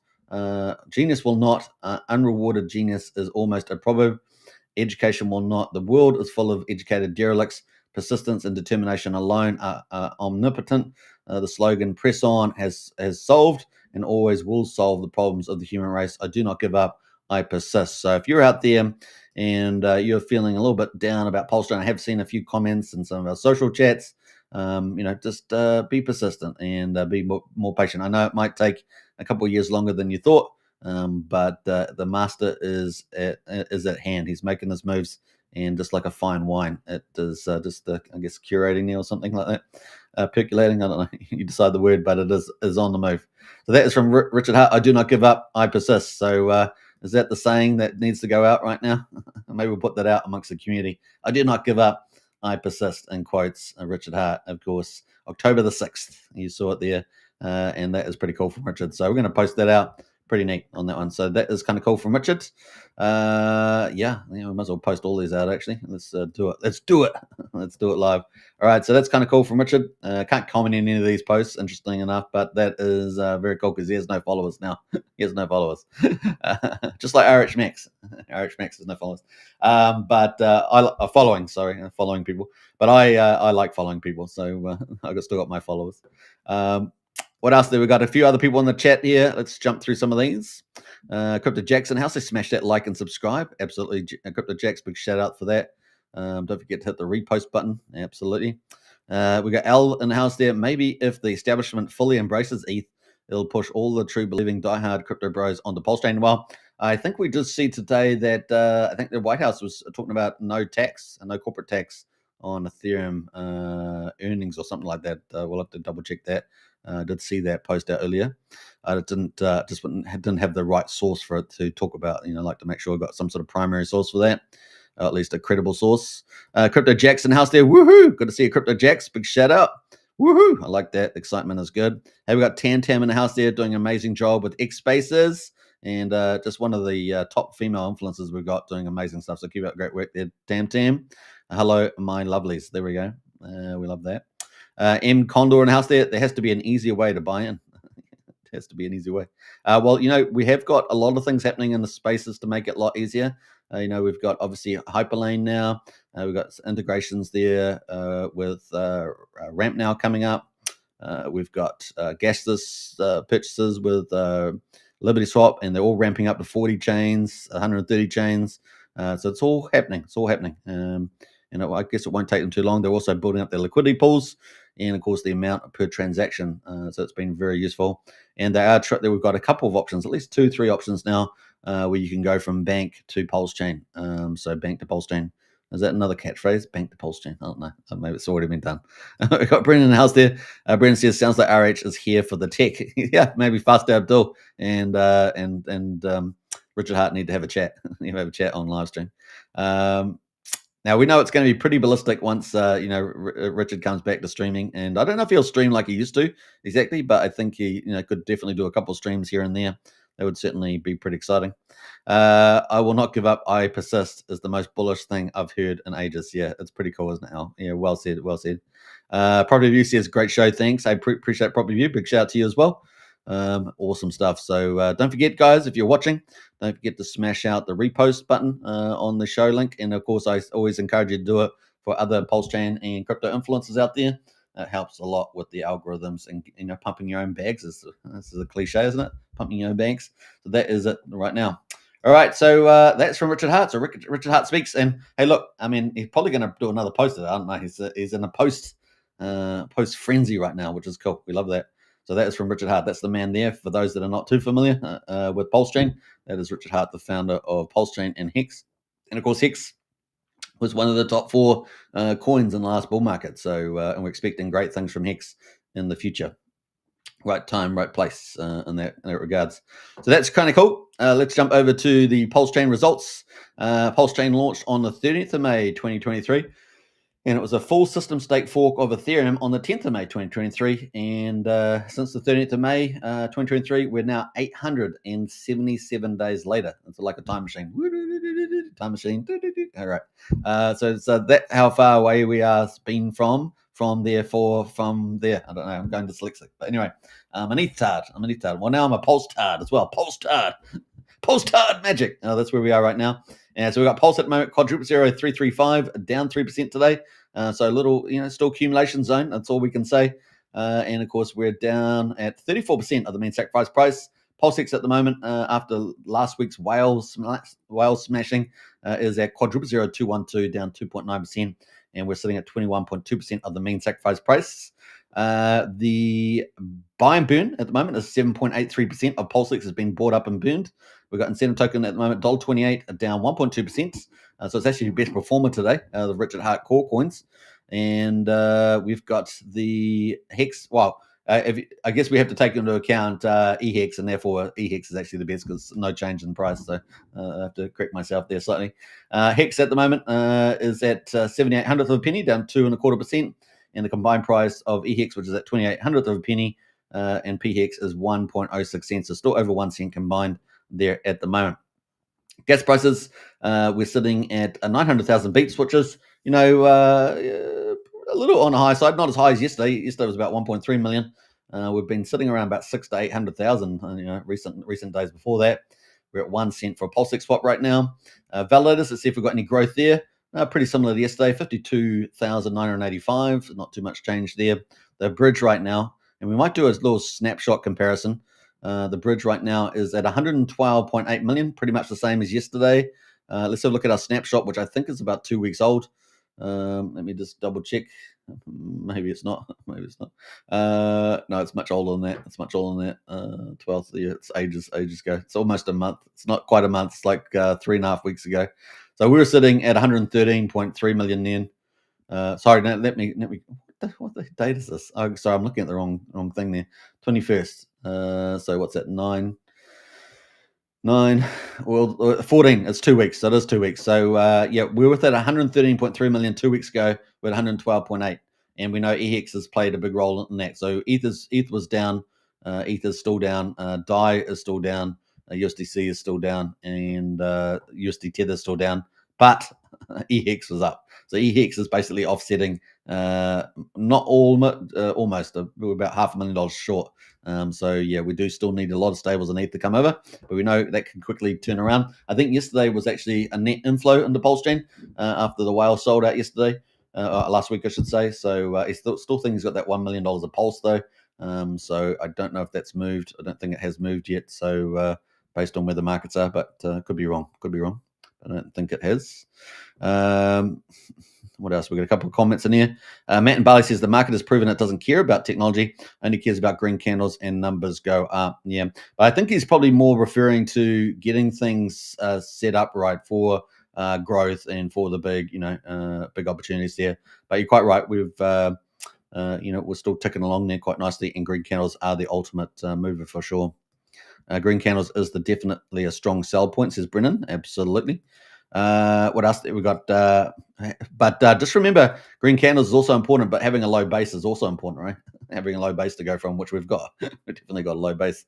Genius will not. Unrewarded genius is almost a proverb. Education will not. The world is full of educated derelicts. Persistence and determination alone are omnipotent. The slogan "Press on" has solved and always will solve the problems of the human race. I do not give up. I persist. So if you're out there and you're feeling a little bit down about PulseChain, I have seen a few comments in some of our social chats. Just be persistent and be more patient. I know it might take a couple of years longer than you thought, but the master is at hand. He's making his moves, and just like a fine wine, it is I guess curating there or something like that, percolating. I don't know. You decide the word, but it is on the move. So that is from Richard Hart. I do not give up. I persist. So is that the saying that needs to go out right now? Maybe we'll put that out amongst the community. I do not give up. I persist, in quotes. Richard Hart, of course, October the 6th. You saw it there. And that is pretty cool from Richard. So we're going to post that out. Pretty neat on that one. So that is kind of cool from Richard. We might as well post all these out, actually. Let's do it. Let's do it live. All right, so that's kind of cool from Richard. Can't comment in any of these posts, interesting enough, but that is very cool because he has no followers now. He has no followers. Just like RH Max. RH Max has no followers. Following people. But I like following people, so I've still got my followers. What else? We got a few other people in the chat here. Let's jump through some of these. Crypto Jackson House, they smash that like and subscribe. Absolutely. Crypto Jacks, big shout out for that. Don't forget to hit the repost button. Absolutely. We got Al in the house there. Maybe if the establishment fully embraces ETH, it'll push all the true believing diehard crypto bros onto PulseChain. Well, I think we just see today that I think the White House was talking about no corporate tax on Ethereum earnings or something like that. We'll have to double check that. Did see that post out earlier. I didn't have the right source for it to talk about. Like to make sure I got some sort of primary source for that, at least a credible source. Crypto Jackson house there, woohoo! Good to see you, Crypto Jacks. Big shout out, woohoo! I like that. Excitement is good. Hey, we got Tam in the house there doing an amazing job with X Spaces, and just one of the top female influencers we've got doing amazing stuff. So keep up great work there, Tam. Hello, my lovelies. There we go. We love that. M Condor in the house there. There has to be an easier way to buy in. It has to be an easier way. We have got a lot of things happening in the spaces to make it a lot easier. We've got obviously Hyperlane now. We've got integrations there with Ramp now coming up. We've got gasless purchases with Liberty Swap, and they're all ramping up to 40 chains, 130 chains. So it's all happening. I guess it won't take them too long. They're also building up their liquidity pools, and of course the amount per transaction. So it's been very useful. And we've got a couple of options, at least 2-3 options now, where you can go from bank to PulseChain. So bank to PulseChain. Is that another catchphrase? Bank to PulseChain. I don't know. Maybe it's already been done. We've got Brendan in the house there. Brendan says, sounds like RH is here for the tech. Yeah, maybe Faster Abdul and Richard Hart need to have a chat. You have a chat on live stream. Now, we know it's going to be pretty ballistic once, Richard comes back to streaming. And I don't know if he'll stream like he used to exactly, but I think he could definitely do a couple of streams here and there. That would certainly be pretty exciting. I will not give up. I persist is the most bullish thing I've heard in ages. Yeah, it's pretty cool, isn't it, Al? Yeah, well said. Property View says, great show. Thanks. I appreciate Property View. Big shout out to you as well. Awesome stuff. So don't forget, guys, if you're watching, don't forget to smash out the repost button on the show link. And of course, I always encourage you to do it for other PulseChain and crypto influencers out there. It helps a lot with the algorithms and pumping your own bags. This is a cliche, isn't it? Pumping your own bags. So that is it right now. All right, so that's from Richard Hart. So Richard Hart speaks, and hey, look, I mean, he's probably going to do another post. I don't know. He's in a post frenzy right now, which is cool. We love that. So that is from Richard Hart. That's the man there. For those that are not too familiar with PulseChain, that is Richard Hart, the founder of PulseChain and Hex. And of course, Hex was one of the top 4 coins in the last bull market. So, and we're expecting great things from Hex in the future. Right time, right place in that regards. So that's kind of cool. Let's jump over to the PulseChain results. PulseChain launched on the 30th of May, 2023. And it was a full system stake fork of Ethereum on the 10th of May, 2023. And since the 30th of May, 2023, we're now 877 days later. It's like a time machine. Time machine. All right. So that's how far away we are been from there. I don't know. I'm going dyslexic. But anyway, I'm an ETH tard. Well, now I'm a Pulse tard as well. Pulse tard magic. That's where we are right now. And so we've got Pulse at the moment, quadruple 0335, down 3% today. So a little, still accumulation zone. That's all we can say. And of course, we're down at 34% of the mean sacrifice price. PulseX at the moment, after last week's whale smashing, is at quadruple 0212, down 2.9%. And we're sitting at 21.2% of the mean sacrifice price. The buy and burn at the moment is 7.83% of PulseX has been bought up and burned. We've got incentive token at the moment, $1.28, down 1.2%. So it's actually the best performer today, the Richard Hart core coins. And we've got the Hex. Well, I guess we have to take into account EHEX, and therefore EHEX is actually the best because no change in price. So I have to correct myself there slightly. Hex at the moment is at 78/100th of a penny, down 2.25%. And the combined price of EHEX, which is at 28/100th of a penny, and PHEX is 1.06 cents. So still over 1 cent combined there at the moment. Gas prices, we're sitting at 900,000 beats, which is, a little on the high side, not as high as yesterday. Yesterday was about 1.3 million. We've been sitting around about 600,000 to 800,000, recent days before that. We're at 1 cent for a PulseX swap right now. Validators, let's see if we've got any growth there. Pretty similar to yesterday, 52,985. Not too much change there. The bridge right now, and we might do a little snapshot comparison. The bridge right now is at 112.8 million, pretty much the same as yesterday. Let's have a look at our snapshot, which I think is about 2 weeks old. Let me just double check. Maybe it's not. No, it's much older than that. 12th year. It's ages ago. It's almost a month. It's not quite a month. It's like 3.5 weeks ago. So we were sitting at 113.3 million then. Sorry, no, let me. What the date is this? Oh, sorry, I'm looking at the wrong thing there. 21st. So what's that? 9. Well, 14. It's 2 weeks. So it is 2 weeks. So we were at 113.3 million 2 weeks ago. We're at 112.8, and we know EHEX has played a big role in that. So ETH was down. ETH is still down. DAI is still down. USDC is still down, and USD Tether is still down. But EHEX was up. So EHEX is basically offsetting. Not almost. We're about $500,000 short. So we do still need a lot of stables and ETH to come over, but we know that can quickly turn around. I think yesterday was actually a net inflow into PulseChain after the whale sold out yesterday, last week I should say. So I still think he's got that $1 million of Pulse though. So I don't know if that's moved. I don't think it has moved yet. So based on where the markets are, but could be wrong. I don't think it has. What else? We've got a couple of comments in here. Matt and Barley says the market has proven it doesn't care about technology, only cares about green candles and numbers go up. Yeah, but I think he's probably more referring to getting things set up right for growth and for the big, big opportunities there. But you're quite right. We've, we're still ticking along there quite nicely, and green candles are the ultimate mover for sure. Green candles is definitely a strong sell point, says Brennan. Absolutely. What else we got? But just remember, green candles is also important, but having a low base is also important, right? Having a low base to go from, which we've got. We've definitely got a low base.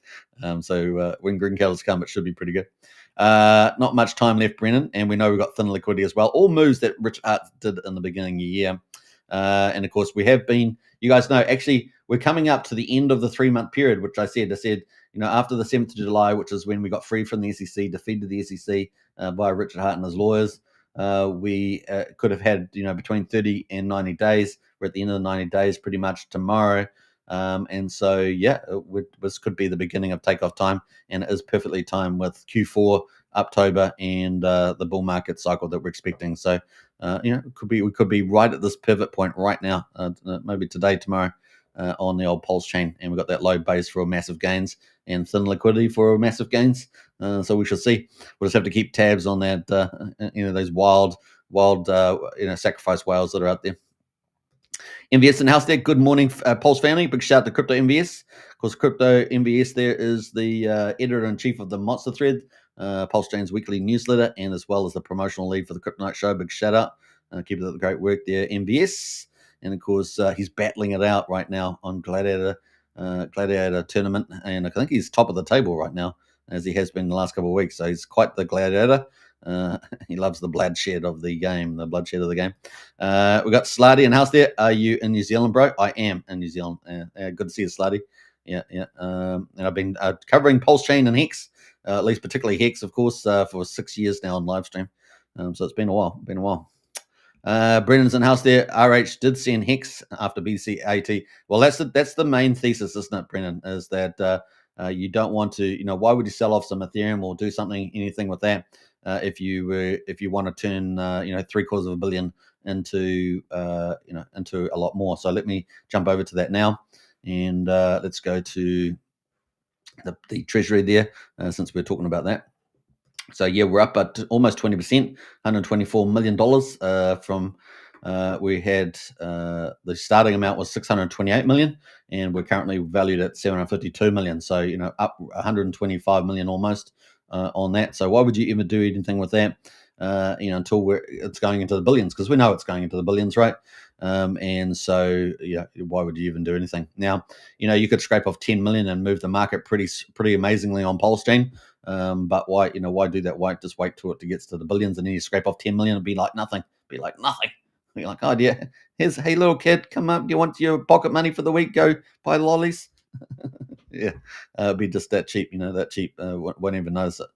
So when green candles come, it should be pretty good. Not much time left, Brennan, and we know we've got thin liquidity as well. All moves that Rich Hart did in the beginning of the year And of course, we have been. You guys know, actually, we're coming up to the end of the 3-month period, which I said, after the 7th of July, which is when we got free from the SEC, defeated the SEC by Richard Hart and his lawyers. We could have had, between 30 and 90 days. We're at the end of the 90 days pretty much tomorrow. And so, this could be the beginning of takeoff time, and it is perfectly timed with Q4, October, and the bull market cycle that we're expecting. So, we could be right at this pivot point right now, maybe today, tomorrow, on the old PulseChain, and we've got that low base for massive gains and thin liquidity for massive gains. So we shall see. We'll just have to keep tabs on that. Those wild, sacrifice whales that are out there. MVS in house there. Good morning, Pulse family. Big shout out to Crypto MVS. Of course, Crypto MVS there is the editor-in-chief of the Monster Thread, PulseChain's weekly newsletter, and as well as the promotional lead for the Kryptonite Show. Big shout out. Keep up the great work there, MVS. And of course, he's battling it out right now on Gladiator tournament, and I think he's top of the table right now, as he has been the last couple of weeks. So he's quite the gladiator. He loves the bloodshed of the game. We got Slarty in house there. Are you in New Zealand, bro? I am in New Zealand. Good to see you, Slarty. Yeah. And I've been covering PulseChain and Hex, at least particularly Hex, of course, for 6 years now on live stream. So it's been a while. Brendan's in house there. RH did send Hex after BCAT. Well, that's the main thesis, isn't it, Brendan? Is that you don't want to, why would you sell off some Ethereum or do anything with that if you want to turn $750 million into a lot more. So let me jump over to that now, and let's go to the treasury there, since we're talking about that. So we're up at almost 20%, $124 million from we had the starting amount was $628 million, and we're currently valued at $752 million. So up $125 million almost on that. So why would you ever do anything with that? Until it's going into the billions, because we know it's going into the billions, right? And so why would you even do anything now? You could scrape off 10 million and move the market pretty amazingly on PulseChain. But why do that? Why just wait till it gets to the billions and then you scrape off 10 million and be like nothing? Be like, oh yeah, hey little kid, come up, you want your pocket money for the week? Go buy lollies. Yeah, it'd be just that cheap, that cheap. Won't even notice it.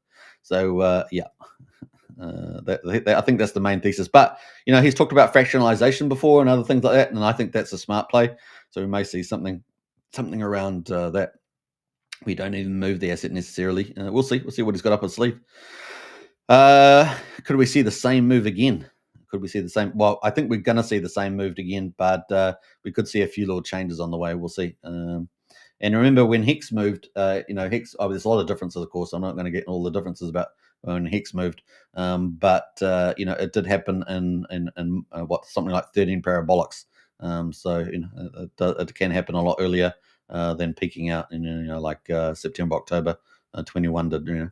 So I think that's the main thesis. But he's talked about fractionalization before and other things like that, and I think that's a smart play. So we may see something around that. We don't even move the asset necessarily. We'll see what he's got up his sleeve. Could we see the same move again? Well, I think we're going to see the same move again, but we could see a few little changes on the way. We'll see. And remember when Hex moved, Hex, there's a lot of differences, of course. I'm not going to get all the differences about when Hex moved. But it did happen in something like 13 parabolics. So it can happen a lot earlier than peaking out in September, October 21 did.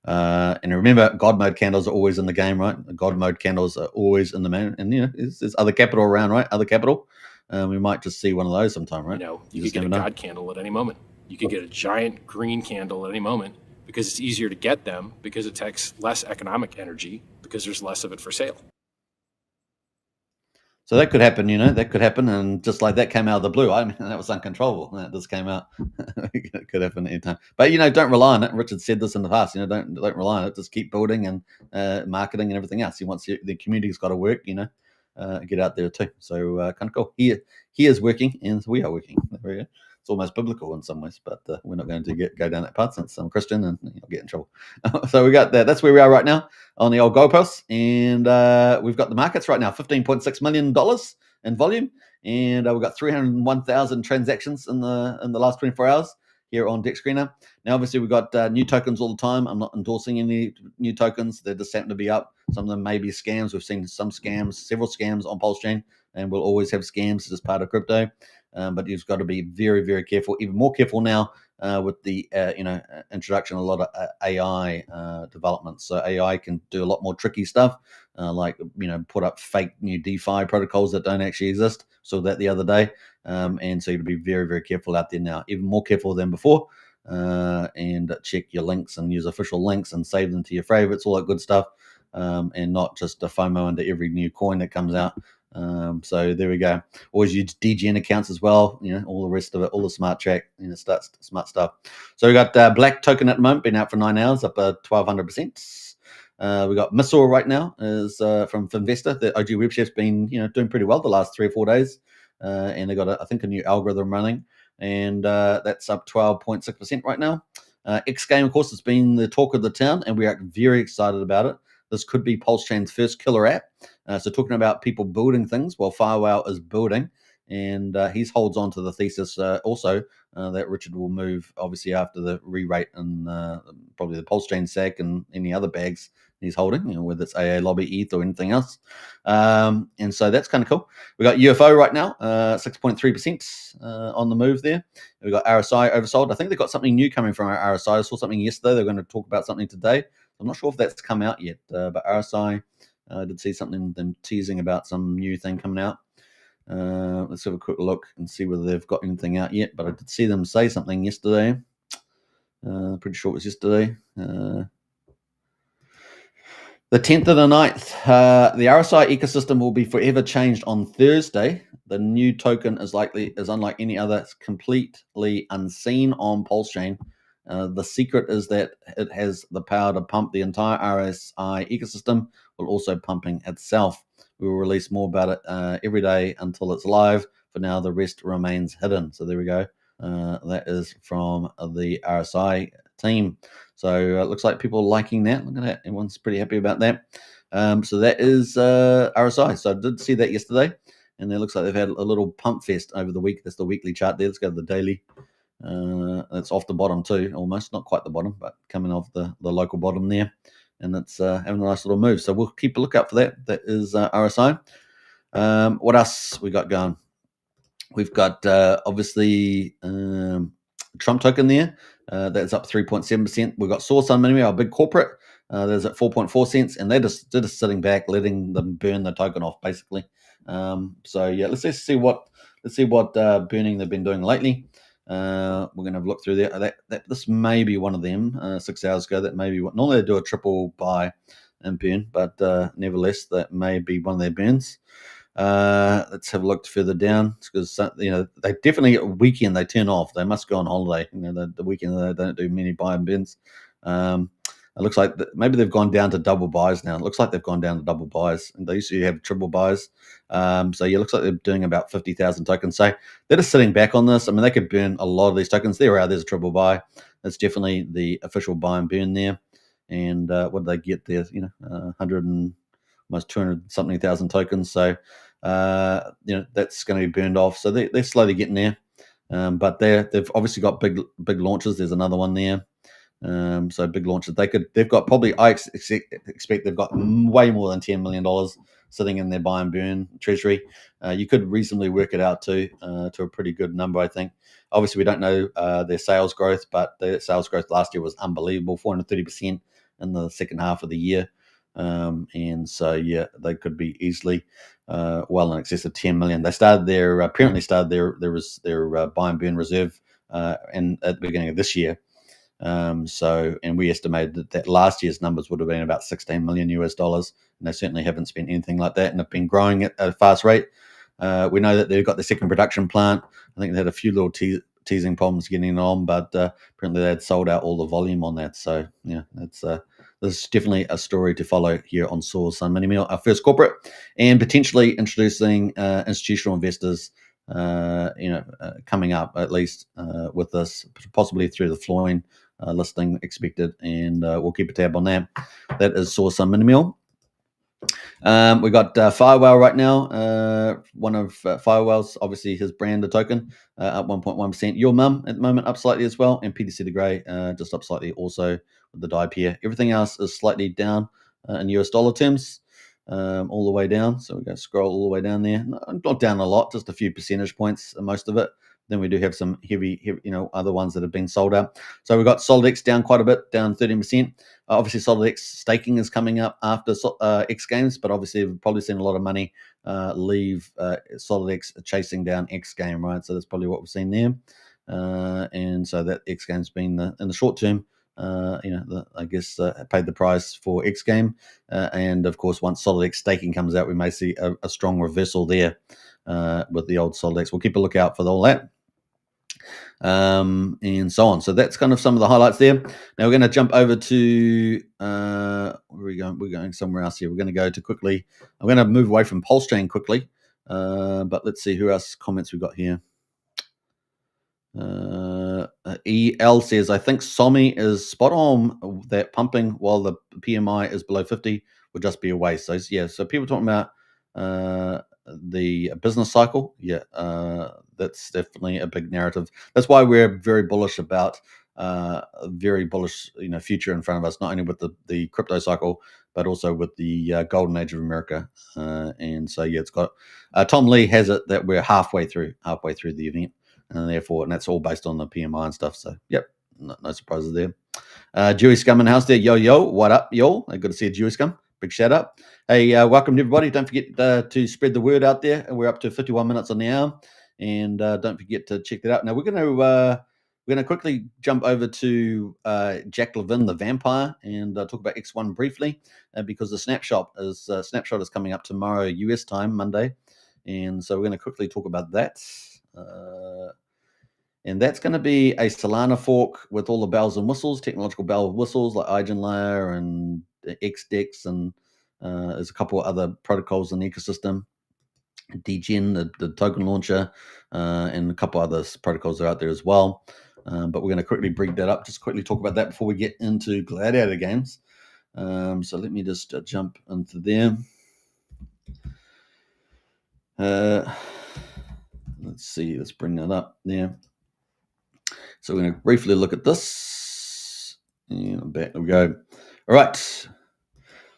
And remember, God mode candles are always in the game, right? God mode candles are always in the man, and there's other capital around, right? Other capital. We might just see one of those sometime, right? You could get a God candle at any moment. You could get a giant green candle at any moment, because it's easier to get them, because it takes less economic energy, because there's less of it for sale. So that could happen, that could happen. And just like that came out of the blue, I mean, that was uncontrollable. That just came out. It could happen at any time. But, don't rely on it. Richard said this in the past, don't rely on it. Just keep building and marketing and everything else. The community's got to work, get out there too. So kind of cool. He is working and we are working. There we go. It's almost biblical in some ways, but we're not going to go down that path since I'm Christian and I'll get in trouble. So we got that. That's where we are right now on the old goalposts, and we've got the markets right now, $15.6 million in volume, and we've got 301,000 transactions in the last 24 hours here on Deck Screener. Now, obviously, we've got new tokens all the time. I'm not endorsing any new tokens. They just happen to be up. Some of them may be scams. We've seen several scams on PulseChain, and we'll always have scams as part of crypto. But you've got to be very, very careful, even more careful now with the introduction of a lot of AI developments. So AI can do a lot more tricky stuff, like put up fake new DeFi protocols that don't actually exist. Saw that the other day, and so you have to be very, very careful out there now, even more careful than before. And check your links and use official links and save them to your favorites, all that good stuff, and not just a FOMO into every new coin that comes out. So there we go. Always use DGN accounts as well. All the rest of it, all the smart track, smart stuff. So we got Black Token at the moment, been out for 9 hours, up 1,200%. We got Missile right now is from Finvestor. The OG Web Chef's been doing pretty well the last 3 or 4 days, and they got I think a new algorithm running, and that's up 12.6% right now. X Game, of course, has been the talk of the town, and we are very excited about it. This could be PulseChain's first killer app. So talking about people building things, well, Firewall is building, and he holds on to the thesis also that Richard will move, obviously, after the re-rate and probably the PulseChain SAC and any other bags he's holding, whether it's AA Lobby, ETH, or anything else. And so that's kind of cool. We got UFO right now, 6.3% on the move there. We got RSI oversold. I think they've got something new coming from our RSI. I saw something yesterday. They're going to talk about something today. I'm not sure if that's come out yet, but RSI, I did see something them teasing about some new thing coming out. Let's have a quick look and see whether they've got anything out yet. But I did see them say something yesterday. Pretty sure it was yesterday. The 10th of the 9th, the RSI ecosystem will be forever changed on Thursday. The new token is unlike any other. It's completely unseen on PulseChain. The secret is that it has the power to pump the entire RSI ecosystem while also pumping itself. We will release more about it every day until it's live. For now, the rest remains hidden. So there we go. That is from the RSI team. So it looks like people are liking that. Look at that. Everyone's pretty happy about that. So that is RSI. So I did see that yesterday. And it looks like they've had a little pump fest over the week. That's the weekly chart there. Let's go to the daily. It's off the bottom too, almost. Not quite the bottom, but coming off the local bottom there. And it's having a nice little move. So we'll keep a lookout for that. That is RSI. What else we got going? We've got obviously Trump token there. That's up 3.7%. We've got Source on Minimum, our big corporate. There's at 4.4 cents, and they're just sitting back, letting them burn the token off, basically. So yeah, let's see what burning they've been doing lately. We're going to have a look through there. This may be one of them. 6 hours ago, that may be what normally they do a triple buy and burn, but nevertheless, that may be one of their burns. Let's have a look further down, because they definitely weekend they turn off. They must go on holiday. The weekend they don't do many buy and burns. It looks like maybe they've gone down to double buys now. It looks like they've gone down to double buys. And they used to have triple buys. So yeah, it looks like they're doing about 50,000 tokens. So they're just sitting back on this. I mean, they could burn a lot of these tokens. There's a triple buy. That's definitely the official buy and burn there. And what did they get there? 100 and almost 200 something thousand tokens. So that's going to be burned off. So they're slowly getting there. But they've obviously got big launches. There's another one there. So big launches. They've got probably, I expect they've got way more than $10 million sitting in their buy and burn treasury. You could reasonably work it out to a pretty good number, I think. Obviously, we don't know their sales growth, but their sales growth last year was unbelievable, 430% in the second half of the year. And so, yeah, they could be easily well in excess of 10 million. They apparently started their buy and burn reserve at the beginning of this year. And we estimated that last year's numbers would have been about $16 million US, and they certainly haven't spent anything like that, and have been growing at a fast rate. We know that they've got the second production plant. I think they had a few little teasing problems getting it on, but apparently they had sold out all the volume on that. So yeah, there's definitely a story to follow here on Source Sun Mini Meal, our first corporate, and potentially introducing institutional investors. Coming up at least with this, possibly through the Floyne listing expected, and we'll keep a tab on that. That is Source Sun Mini Meal. We got Firewall right now. One of Firewall's, obviously his brand, the token, up 1.1%. Your Mum at the moment up slightly as well, and PTC the Grey just up slightly also with the dive here. Everything else is slightly down in US dollar terms, all the way down. So we're going to scroll all the way down there. Not down a lot, just a few percentage points, most of it. Then we do have some heavy, other ones that have been sold out. So we've got SolidX down quite a bit, down 13%. Obviously, SolidX staking is coming up after X Games, but obviously we've probably seen a lot of money leave SolidX chasing down X Game, right? So that's probably what we've seen there. And so that X Game's been in the short term I guess paid the price for X Game, and of course, once Solid X staking comes out, we may see a strong reversal there with the old Solid X. We'll keep a lookout for all that. And so on. So that's kind of some of the highlights there. Now we're going to jump over to where are we going? We're going somewhere else here. We're going to go to quickly. I'm going to move away from PulseChain quickly, but let's see who else comments we've got here. EL says, I think Somi is spot on that pumping while the PMI is below 50 would just be a waste. So yeah, so people talking about the business cycle. Yeah, that's definitely a big narrative. That's why we're very bullish about a very bullish future in front of us, not only with the crypto cycle, but also with the golden age of America. And so yeah, it's got Tom Lee has it that we're halfway through the event. And therefore, and that's all based on the PMI and stuff. So, yep, no surprises there. Dewey Scum in the house there. Yo, what up, yo? Good to see you, Dewey Scum. Big shout out. Hey, welcome to everybody. Don't forget to spread the word out there. We're up to 51 minutes on the hour, and don't forget to check that out. Now we're gonna quickly jump over to Jack Levin, the vampire, and talk about X1 briefly because the snapshot is coming up tomorrow, US time, Monday, and so we're going to quickly talk about that. And that's going to be a Solana fork with all the bells and whistles, technological bell whistles like EigenLayer and XDEX, and there's a couple of other protocols in the ecosystem. Degen, the token launcher, and a couple other protocols are out there as well. But we're going to quickly bring that up, just quickly talk about that before we get into Gladiator games. So let me just jump into there. Let's see, let's bring that up there. So we're going to briefly look at this. And back we go. All right.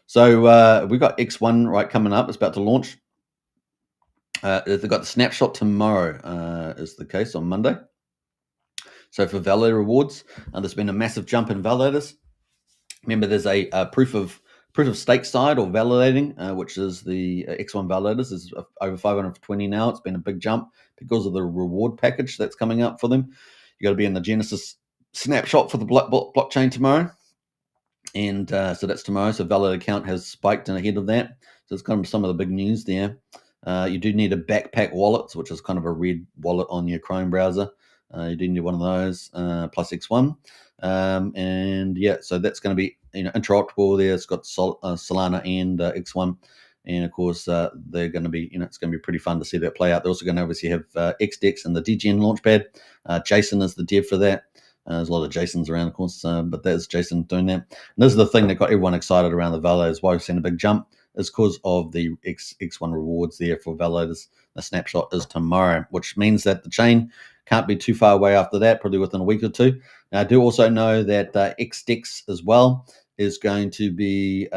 So we've got X1 right coming up. It's about to launch. They've got the snapshot tomorrow is the case on Monday. So for validator rewards, there's been a massive jump in validators. Remember, there's a proof of stake side or validating, which is the X1 validators is over 520 now. It's been a big jump because of the reward package that's coming up for them. You got to be in the Genesis snapshot for the blockchain tomorrow, and so that's tomorrow. So validator count has spiked in ahead of that. So it's kind of some of the big news there. You do need a backpack wallet, which is kind of a red wallet on your Chrome browser. You do need one of those plus X1, and yeah, so that's going to be interoperable there. It's got Solana and X1. And of course, they're going to be, it's going to be pretty fun to see that play out. They're also going to obviously have XDEX and the Degen launchpad. Jason is the dev for that. There's a lot of Jasons around, of course, but that's Jason doing that. And this is the thing that got everyone excited around the validators. Why we've seen a big jump is because of the X1 rewards there for validators. The snapshot is tomorrow, which means that the chain can't be too far away after that, probably within a week or two. Now, I do also know that XDEX as well is going to be...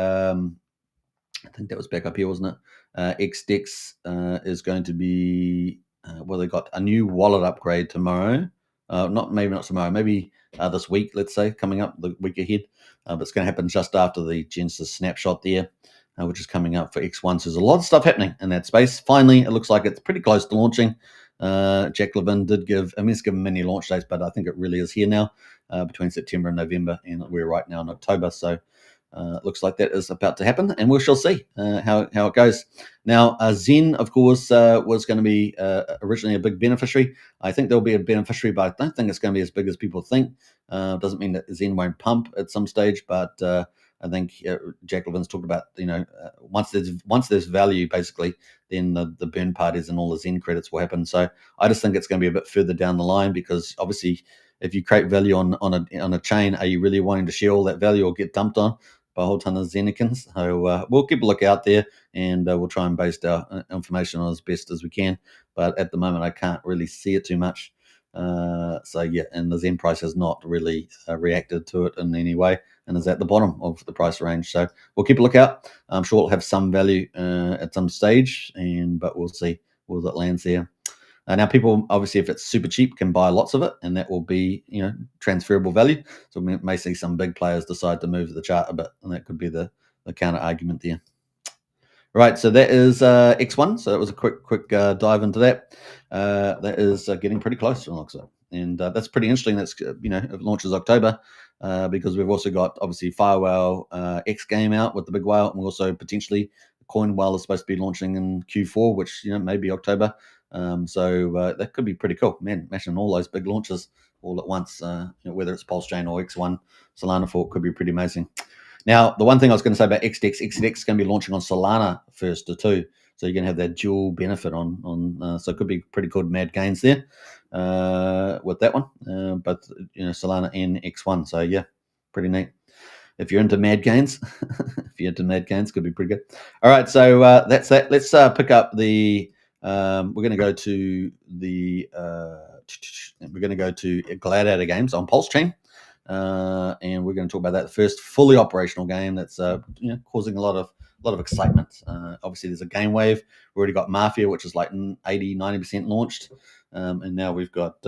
I think that was back up here, wasn't it? XDEX is going to be, they got a new wallet upgrade tomorrow. Maybe not tomorrow, maybe this week, let's say, coming up the week ahead. But it's going to happen just after the Genesis snapshot there, which is coming up for X1. So there's a lot of stuff happening in that space. Finally, it looks like it's pretty close to launching. Jack Levin did he's given many launch dates, but I think it really is here now between September and November, and we're right now in October. So looks like that is about to happen, and we shall see how it goes. Now, Zen, of course, was going to be originally a big beneficiary. I think there'll be a beneficiary, but I don't think it's going to be as big as people think. Doesn't mean that Zen won't pump at some stage, but I think Jack Levin's talked about, once there's value, basically, then the burn parties and all the Zen credits will happen. So I just think it's going to be a bit further down the line, because obviously, if you create value on a chain, are you really wanting to share all that value or get dumped on by a whole ton of Zenikins? So we'll keep a look out there, and we'll try and base our information on as best as we can. But at the moment, I can't really see it too much. So yeah, and the Zen price has not really reacted to it in any way, and is at the bottom of the price range. So we'll keep a look out. I'm sure it'll have some value at some stage, but we'll see where that lands there. Now, people, obviously, if it's super cheap, can buy lots of it, and that will be, transferable value. So we may see some big players decide to move the chart a bit, and that could be the counter argument there. Right, so that is X1. So that was a quick dive into that. That is getting pretty close, it looks like. And that's pretty interesting. That's, it launches October. because we've also got obviously Firewhale X game out with the big whale, and also potentially Coin Whale is supposed to be launching in Q4, which maybe October. So that could be pretty cool. Man, imagine all those big launches all at once. Whether it's PulseChain or X1 Solana fork could be pretty amazing. Now, the one thing I was going to say about XDEX is going to be launching on Solana first too. So you're going to have that dual benefit on so it could be pretty good mad gains there with that one. But Solana and X1. So yeah, pretty neat. If you're into mad gains, could be pretty good. All right, so that's that. Let's pick up the. We're going to go to the. We're going to go to Gladiator Games on PulseChain. And we're going to talk about that first fully operational game that's causing a lot of excitement. Obviously, there's a game wave. We already got Mafia, which is like 80-90% launched, and now we've got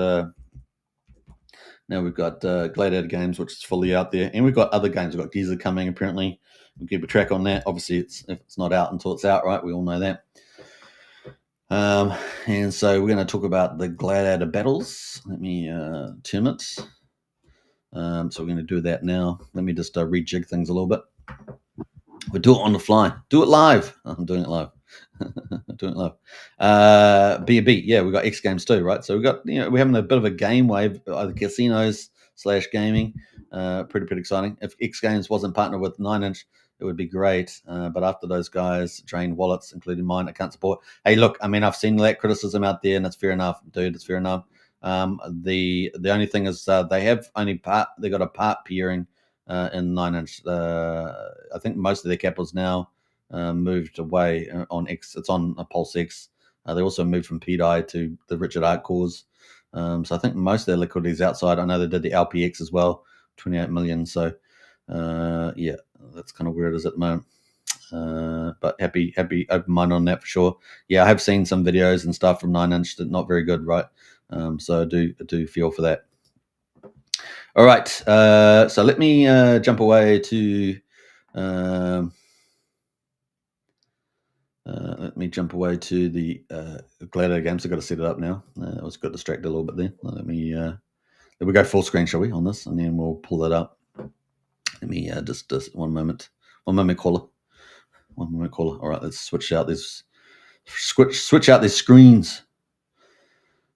Gladiator Games, which is fully out there, and we've got other games. We've got Giza coming. Apparently, we'll keep a track on that. Obviously, it's not out until it's out, right? We all know that. And so we're going to talk about the Gladiator battles. Let me turn it. So we're going to do that now. Let me just rejig things a little bit. We do it on the fly. Do it live. I'm doing it live. Doing it live. B&B. Yeah, we got X Games too, right? So we got we're having a bit of a game wave, either casinos / gaming. Pretty exciting. If X Games wasn't partnered with 9inch, it would be great. But after those guys drained wallets, including mine, I can't support. Hey, look, I mean, I've seen that criticism out there, and it's fair enough, dude. It's fair enough. The only thing is they got a part peering in 9inch. I think most of their capitals now moved away on X. It's on a Pulse X. They also moved from PDI to the Richard Art cause. So I think most of their liquidity is outside. I know they did the LPX as well, 28 million. So yeah, that's kind of where it is at the moment. But happy open mind on that for sure. Yeah, I have seen some videos and stuff from 9inch that not very good, right? So I do feel for that. All right, so let me jump away to the Gladiator Games. I've got to set it up now. I was got distracted a little bit there. Let we go full screen, shall we, on this, and then we'll pull that up. Let me just 1 moment. 1 moment, caller. 1 moment, caller. All right, let's switch out these screens.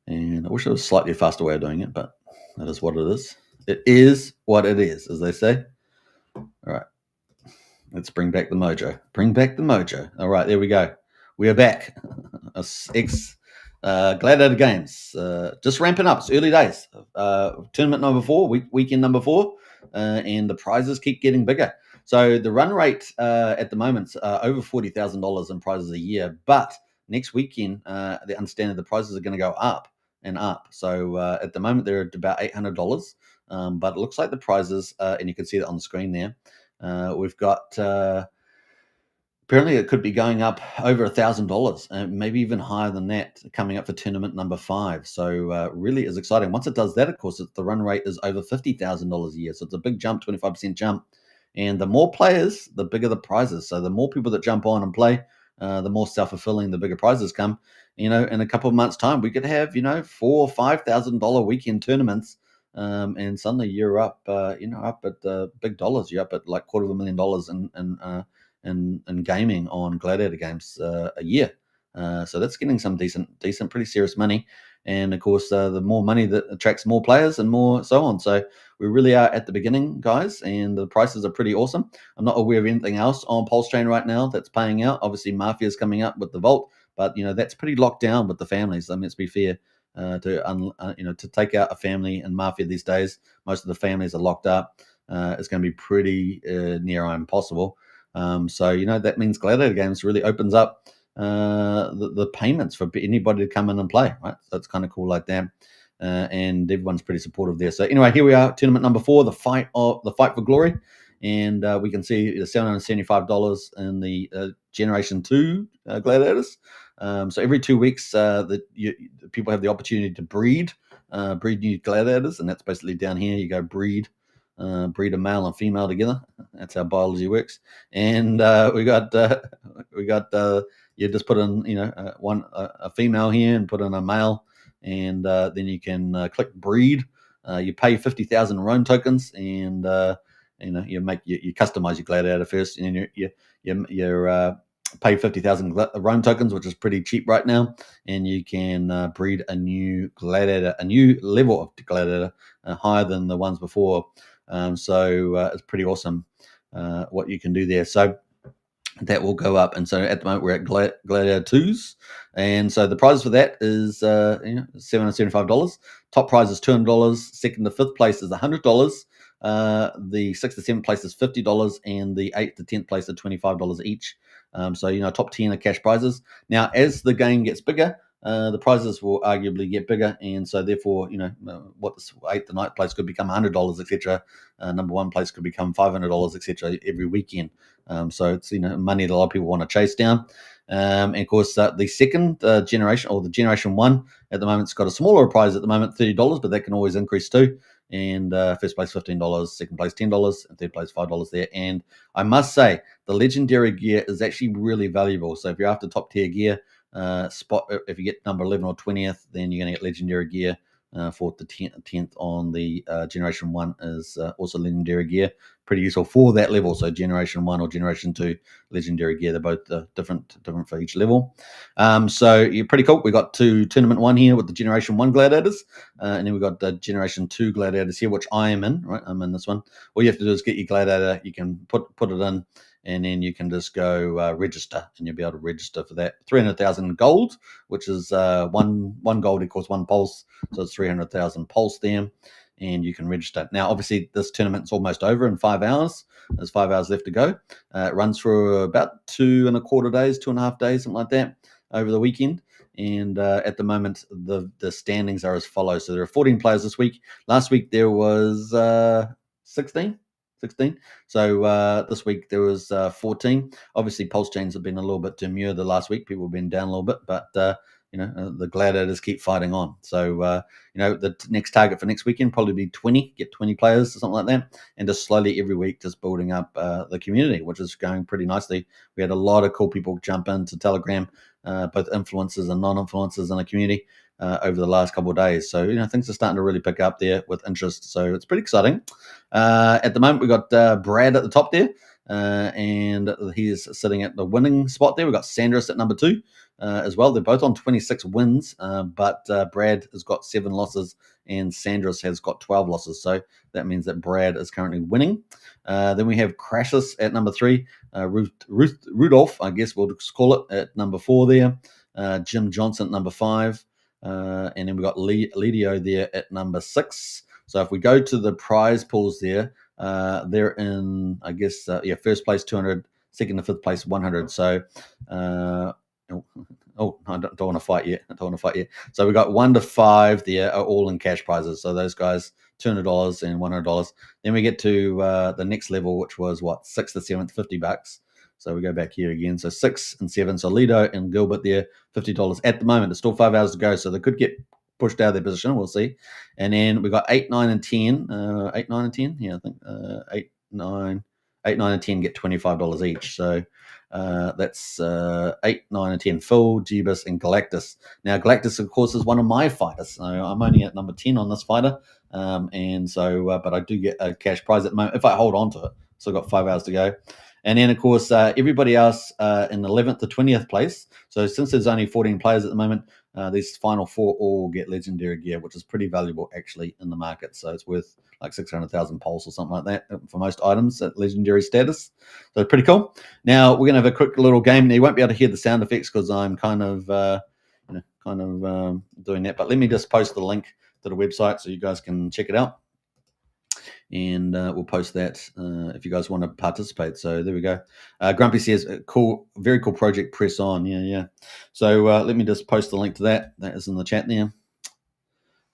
And I wish there was a slightly faster way of doing it, but that is what it is. It is what it is, as they say. All right. Let's bring back the mojo. Bring back the mojo. All right, there we go. We are back. Gladiator Games. Just ramping up. It's early days. Tournament number 4, weekend number 4, and the prizes keep getting bigger. So the run rate at the moment over $40,000 in prizes a year. But next weekend, they understand that the prizes are going to go up and up. So at the moment, they're at about $800. But it looks like the prizes, and you can see that on the screen there. We've got apparently it could be going up over $1,000, and maybe even higher than that, coming up for tournament number 5. So really is exciting. Once it does that, of course, the run rate is over $50,000 a year. So it's a big jump, 25% jump. And the more players, the bigger the prizes. So the more people that jump on and play, the more self-fulfilling the bigger prizes come. In a couple of months' time, we could have $4,000 or $5,000 weekend tournaments. And suddenly you're up, up at big dollars. You're up at like $250,000 in gaming on Gladiator Games a year. So that's getting some decent, pretty serious money. And of course, the more money that attracts more players and more so on. So we really are at the beginning, guys, and the prices are pretty awesome. I'm not aware of anything else on PulseChain right now that's paying out. Obviously, Mafia is coming up with the Vault, but that's pretty locked down with the families. I mean, let's be fair. To take out a family in Mafia these days, most of the families are locked up. It's going to be pretty near impossible. So that means Gladiator Games really opens up the payments for anybody to come in and play, right? So it's kind of cool like that, and everyone's pretty supportive there. So anyway, here we are, tournament number 4, the fight for glory, and we can see the $775 in the Generation 2 Gladiators. So every 2 weeks, people have the opportunity to breed new gladiators, and that's basically down here. You go breed a male and female together. That's how biology works. And we got you just put in a female here and put in a male, and then you can click breed, You pay 50,000 Roam tokens, and you customize your gladiator first, and you pay 50,000 Roam tokens, which is pretty cheap right now, and you can breed a new gladiator, a new level of gladiator, higher than the ones before. So it's pretty awesome what you can do there. So that will go up, and so at the moment we're at Gladiator 2s, and so the prize for that is $775. Top prize is $200. Second to fifth place is $100. The sixth to seventh place is $50, and the eighth to 10th place are $25 each. So top 10 are cash prizes. Now, as the game gets bigger, the prizes will arguably get bigger, and so therefore, what the eighth to ninth place could become $100, etc. Number one place could become $500, etc. every weekend. So it's money that a lot of people want to chase down. And of course, the second generation, or the generation 1, at the moment, it's got a smaller prize at the moment, $30, but that can always increase too. And first place $15, second place $10, and third place $5 there. And I must say, the legendary gear is actually really valuable. So if you're after top tier gear, if you get number 11 or 20th, then you're going to get legendary gear. 4th to 10th on the generation 1 is also legendary gear, pretty useful for that level. So generation 1 or generation 2 legendary gear, they're both different for each level. So you're pretty cool. We got tournament 1 here with the generation 1 gladiators, and then we got the generation 2 gladiators here, which I am in. Right, I'm in this one. All you have to do is get your gladiator. You can put it in, and then you can just go register, and you'll be able to register for that. 300,000 gold, which is one gold equals 1 pulse, so it's 300,000 pulse there, and you can register. Now, obviously, this tournament's almost over in 5 hours. There's 5 hours left to go. It runs for about 2.25 days, 2.5 days, something like that, over the weekend. And at the moment, the standings are as follows. So there are 14 players this week. Last week, there was 16. So this week there was 14. Obviously, PulseChains have been a little bit demure the last week. People have been down a little bit, but the gladiators keep fighting on. So the next target for next weekend probably be 20. Get 20 players or something like that, and just slowly every week just building up the community, which is going pretty nicely. We had a lot of cool people jump into Telegram, both influencers and non-influencers in the community. Over the last couple of days. So, things are starting to really pick up there with interest. So it's pretty exciting. At the moment, we've got Brad at the top there, and he's sitting at the winning spot there. We've got Sandris at number 2 as well. They're both on 26 wins, but Brad has got 7 losses and Sandris has got 12 losses. So that means that Brad is currently winning. Then we have Crassus at number 3, Rudolph, I guess we'll just call it, at number 4 there, Jim Johnson at number 5. And then we've got Lidio there at number 6. So if we go to the prize pools there, they're in, I guess, first place 200, second to fifth place 100. So, I don't want to fight yet. So we got 1 to 5 there are all in cash prizes. So those guys, $200 and $100. Then we get to the next level, which was 6th to 7th, $50. So we go back here again. So 6 and 7. So Lido and Gilbert there, $50 at the moment. It's still 5 hours to go, so they could get pushed out of their position. We'll see. And then we got 8, 9, and 10. 8, 9, and 10. Yeah, I think 8, 9, and 10 get $25 each. So that's 8, 9, and 10. Phil, Jeebus, and Galactus. Now Galactus, of course, is one of my fighters. So I'm only at number 10 on this fighter, and so but I do get a cash prize at the moment if I hold on to it. So I've got 5 hours to go. And then, of course, everybody else in 11th to 20th place. So since there's only 14 players at the moment, these final 4 all get legendary gear, which is pretty valuable, actually, in the market. So it's worth like 600,000 pulse or something like that for most items at legendary status. So pretty cool. Now, we're going to have a quick little game. Now, you won't be able to hear the sound effects because I'm kind of doing that. But let me just post the link to the website so you guys can check it out. And we'll post that if you guys want to participate. So there we go. Grumpy says, "Cool, very cool project. Press on." Yeah. So let me just post the link to that. That is in the chat there.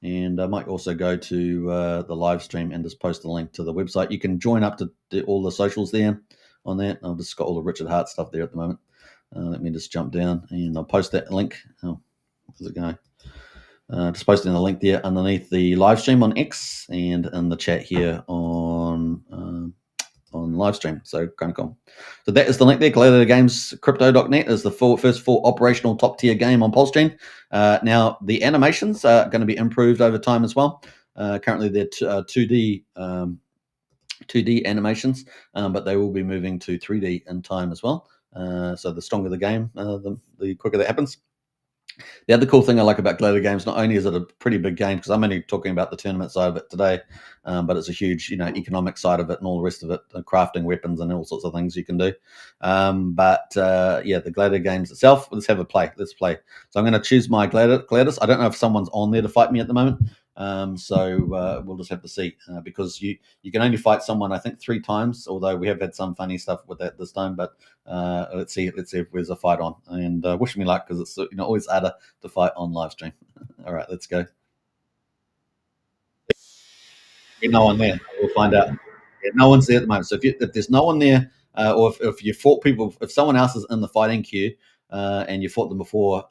And I might also go to the live stream and just post the link to the website. You can join up to all the socials there on that. I've just got all the Richard Hart stuff there at the moment. Let me just jump down and I'll post that link. Oh, where's it going? Just posting the link there underneath the live stream on X and in the chat here on live stream. So kind of cool. So that is the link there. Gladiator Games Crypto.net is the first full operational top tier game on PulseChain. Now the animations are going to be improved over time as well. Currently, they're 2D 2D animations, but they will be moving to 3D in time as well. So the stronger the game, the quicker that happens. The other cool thing I like about Gladiator games, not only is it a pretty big game, because I'm only talking about the tournament side of it today, but it's a huge, economic side of it and all the rest of it, crafting weapons and all sorts of things you can do. The Gladiator games itself, let's have a play. Let's play. So I'm going to choose my Gladius. I don't know if someone's on there to fight me at the moment. We'll just have to see, because you can only fight someone, I think, 3 times, although we have had some funny stuff with that this time. But let's see if there's a fight on, and wish me luck, because it's always harder to fight on live stream. All right, let's go. There's no one there. We'll find out. Yeah, no one's there at the moment. So if there's no one there, or if you fought people, if someone else is in the fighting queue, and you fought them before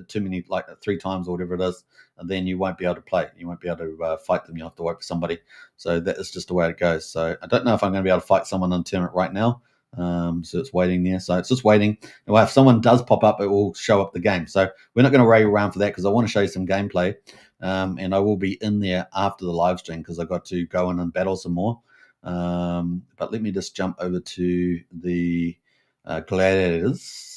too many, like 3 times or whatever it is, then you won't be able to play. You won't be able to fight them. You'll have to wait for somebody. So that is just the way it goes. So I don't know if I'm going to be able to fight someone in the tournament right now. So it's waiting there. So it's just waiting. Well, if someone does pop up, it will show up the game. So we're not going to rail around for that, because I want to show you some gameplay. And I will be in there after the live stream, because I've got to go in and battle some more. But let me just jump over to the gladiators.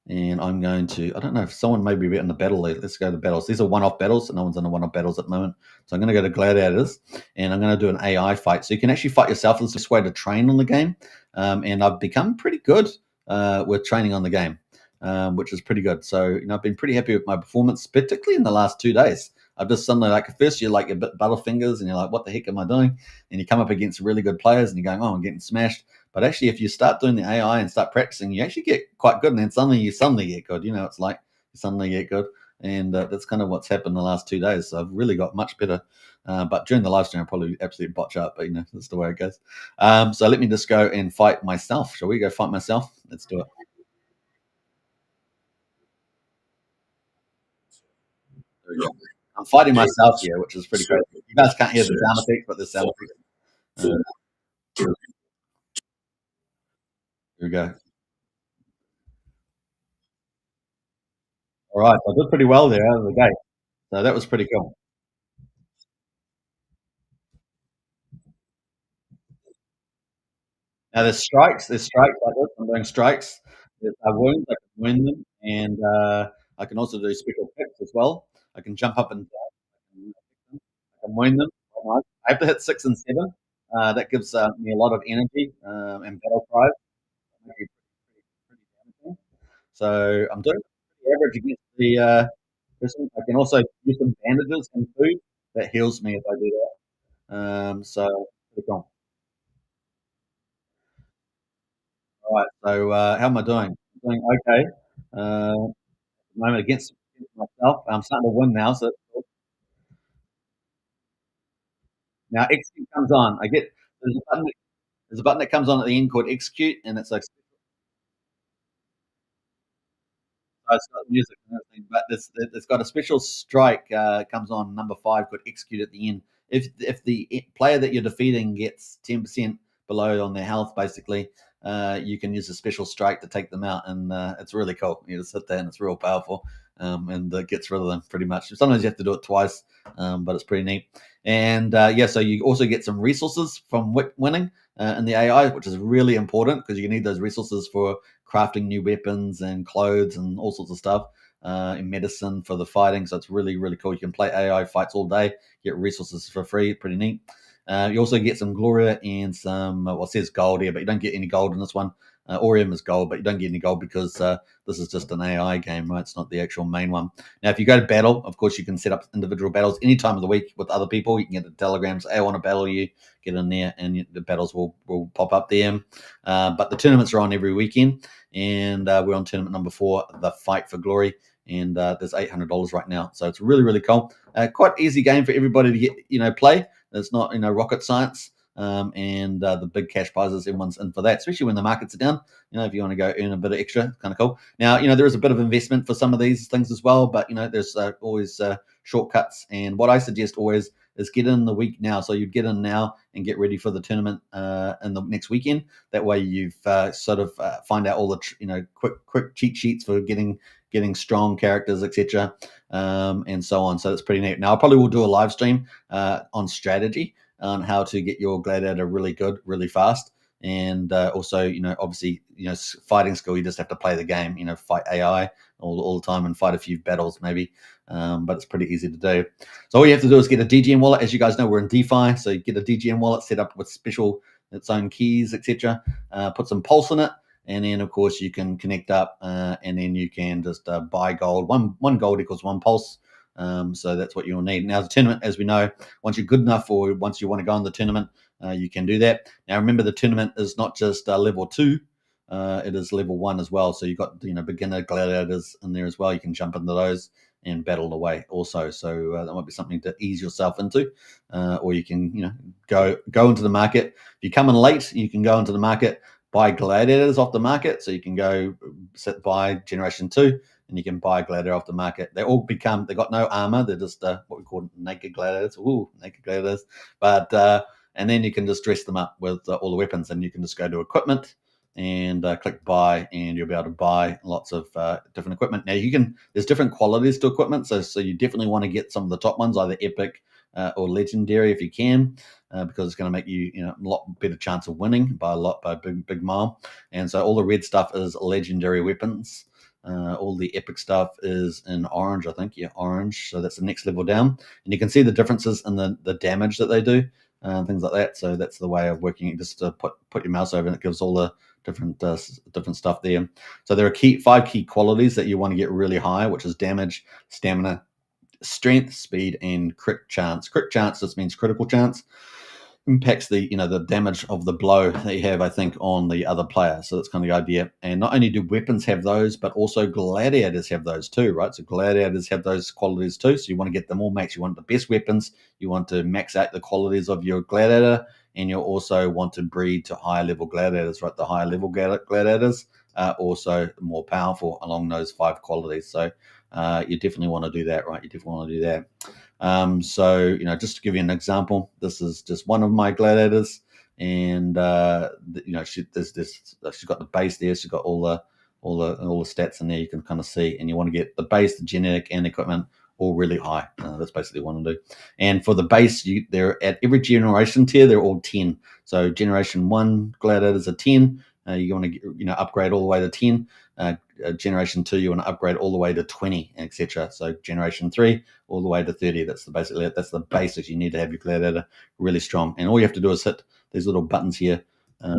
And I'm going to, I don't know if someone may be in the battle. Let's go to battles. These are one-off battles, and no one's in the one-off battles at the moment. So I'm going to go to gladiators, and I'm going to do an AI fight. So you can actually fight yourself. It's this way to train on the game. And I've become pretty good with training on the game, which is pretty good. So, I've been pretty happy with my performance, particularly in the last 2 days. I've just suddenly, like, at first you're like a bit butterfingers, and you're like, what the heck am I doing? And you come up against really good players, and you're going, oh, I'm getting smashed. But actually, if you start doing the AI and start practicing, you actually get quite good, and then suddenly you get good. It's like you suddenly get good, and that's kind of what's happened the last 2 days. So I've really got much better. But during the live stream, I'll probably absolutely botch up, but that's the way it goes. So let me just go and fight myself. Shall we go fight myself? Let's do it. There we go. I'm fighting myself here, which is pretty crazy. You guys can't hear the sound effects, but the sound effects. Here we go. All right, so I did pretty well there out of the gate. So that was pretty cool. Now there's strikes like this. I'm doing strikes. There's wounds, I can wound them, and I can also do special kicks as well. I can jump up and down. I can wound them. I have to hit 6 and 7. That gives me a lot of energy and battle cries. So I'm doing pretty average against the person. I can also use some bandages and food that heals me if I do that. So pretty cool. All right. So how am I doing? I'm doing okay. At the moment against myself. I'm starting to win now. So now execute comes on. There's a button that comes on at the end called execute, and it's like, it's got music and everything, but it's got a special strike comes on number 5 called execute at the end. If the player that you're defeating gets 10% below on their health, basically, you can use a special strike to take them out, and it's really cool. You just hit that, and it's real powerful, and it gets rid of them pretty much. Sometimes you have to do it twice, but it's pretty neat. And so you also get some resources from winning in the AI, which is really important, because you need those resources for crafting new weapons and clothes and all sorts of stuff, in medicine for the fighting. So it's really, really cool. You can play AI fights all day, get resources for free. Pretty neat. You also get some Gloria and some, it says gold here, but you don't get any gold in this one. Orium is gold, but you don't get any gold because this is just an AI game, right? It's not the actual main one. Now, if you go to battle, of course, you can set up individual battles any time of the week with other people. You can get the telegrams, hey, I want to battle you, get in there, and the battles will pop up there. But the tournaments are on every weekend, and we're on tournament number 4, the Fight for Glory, and there's $800 right now. So it's really, really cool. Quite easy game for everybody to get, play. It's not, rocket science. And the big cash prizes, everyone's in for that, especially when the markets are down. If you want to go earn a bit of extra, kind of cool. Now, there is a bit of investment for some of these things as well, but there's always shortcuts. And what I suggest always is get in the week now. So you'd get in now and get ready for the tournament in the next weekend. That way you've find out all the quick cheat sheets for getting getting strong characters, etc., and so on. So that's pretty neat. Now I probably will do a live stream on strategy on how to get your gladiator really good, really fast. And also, obviously, fighting skill, you just have to play the game, fight AI all the time and fight a few battles maybe. But it's pretty easy to do. So all you have to do is get a DGM wallet. As you guys know, we're in DeFi. So you get a DGM wallet set up with its own keys, etc. Put some Pulse in it. And then, of course, you can connect up and then you can just buy gold. One gold equals one Pulse. So that's what you'll need. Now, the tournament, as we know, once you're good enough or once you want to go on the tournament, you can do that. Now, remember, the tournament is not just level 2. It is level 1 as well. So you've got beginner gladiators in there as well. You can jump into those and battle away also. So that might be something to ease yourself into. Or you can go into the market. If you come in late, you can go into the market, buy gladiators off the market. So you can go buy generation 2 and you can buy gladiator off the market. They got no armor. They're just what we call naked gladiators. Ooh, naked gladiators. But and then you can just dress them up with all the weapons, and you can just go to equipment and click buy, and you'll be able to buy lots of different equipment. Now there's different qualities to equipment, so you definitely want to get some of the top ones, either epic or legendary if you can, because it's going to make you a lot better chance of winning by a big mile. And so all the red stuff is legendary weapons. All the epic stuff is in orange, I think. Yeah, orange. So that's the next level down, and you can see the differences in the damage that they do. Things like that. So that's the way of working it. Just to put your mouse over, and it gives all the different stuff there. So there are 5 key qualities that you want to get really high, which is damage, stamina, strength, speed, and crit chance. Crit chance just means critical chance. Impacts the damage of the blow that you have, I think, on the other player. So that's kind of the idea. And not only do weapons have those, but also gladiators have those too, right? So gladiators have those qualities too. So you want to get them all max. You want the best weapons. You want to max out the qualities of your gladiator, and you also want to breed to higher level gladiators, right? The higher level gladiators are also more powerful along those 5 qualities. So you definitely want to do that, right? You definitely want to do that. So just to give you an example, this is just one of my gladiators, and she's got the base there. She's got all the stats in there. You can kind of see, and you want to get the base, the genetic, and equipment all really high. That's basically what I want to do. And for the base, they're at every generation tier, they're all 10. So generation 1 gladiators are 10. You want to upgrade all the way to 10. Generation 2, you want to upgrade all the way to 20, etc. So generation 3 all the way to 30. That's the basics. You need to have your gladiator really strong, and all you have to do is hit these little buttons here, or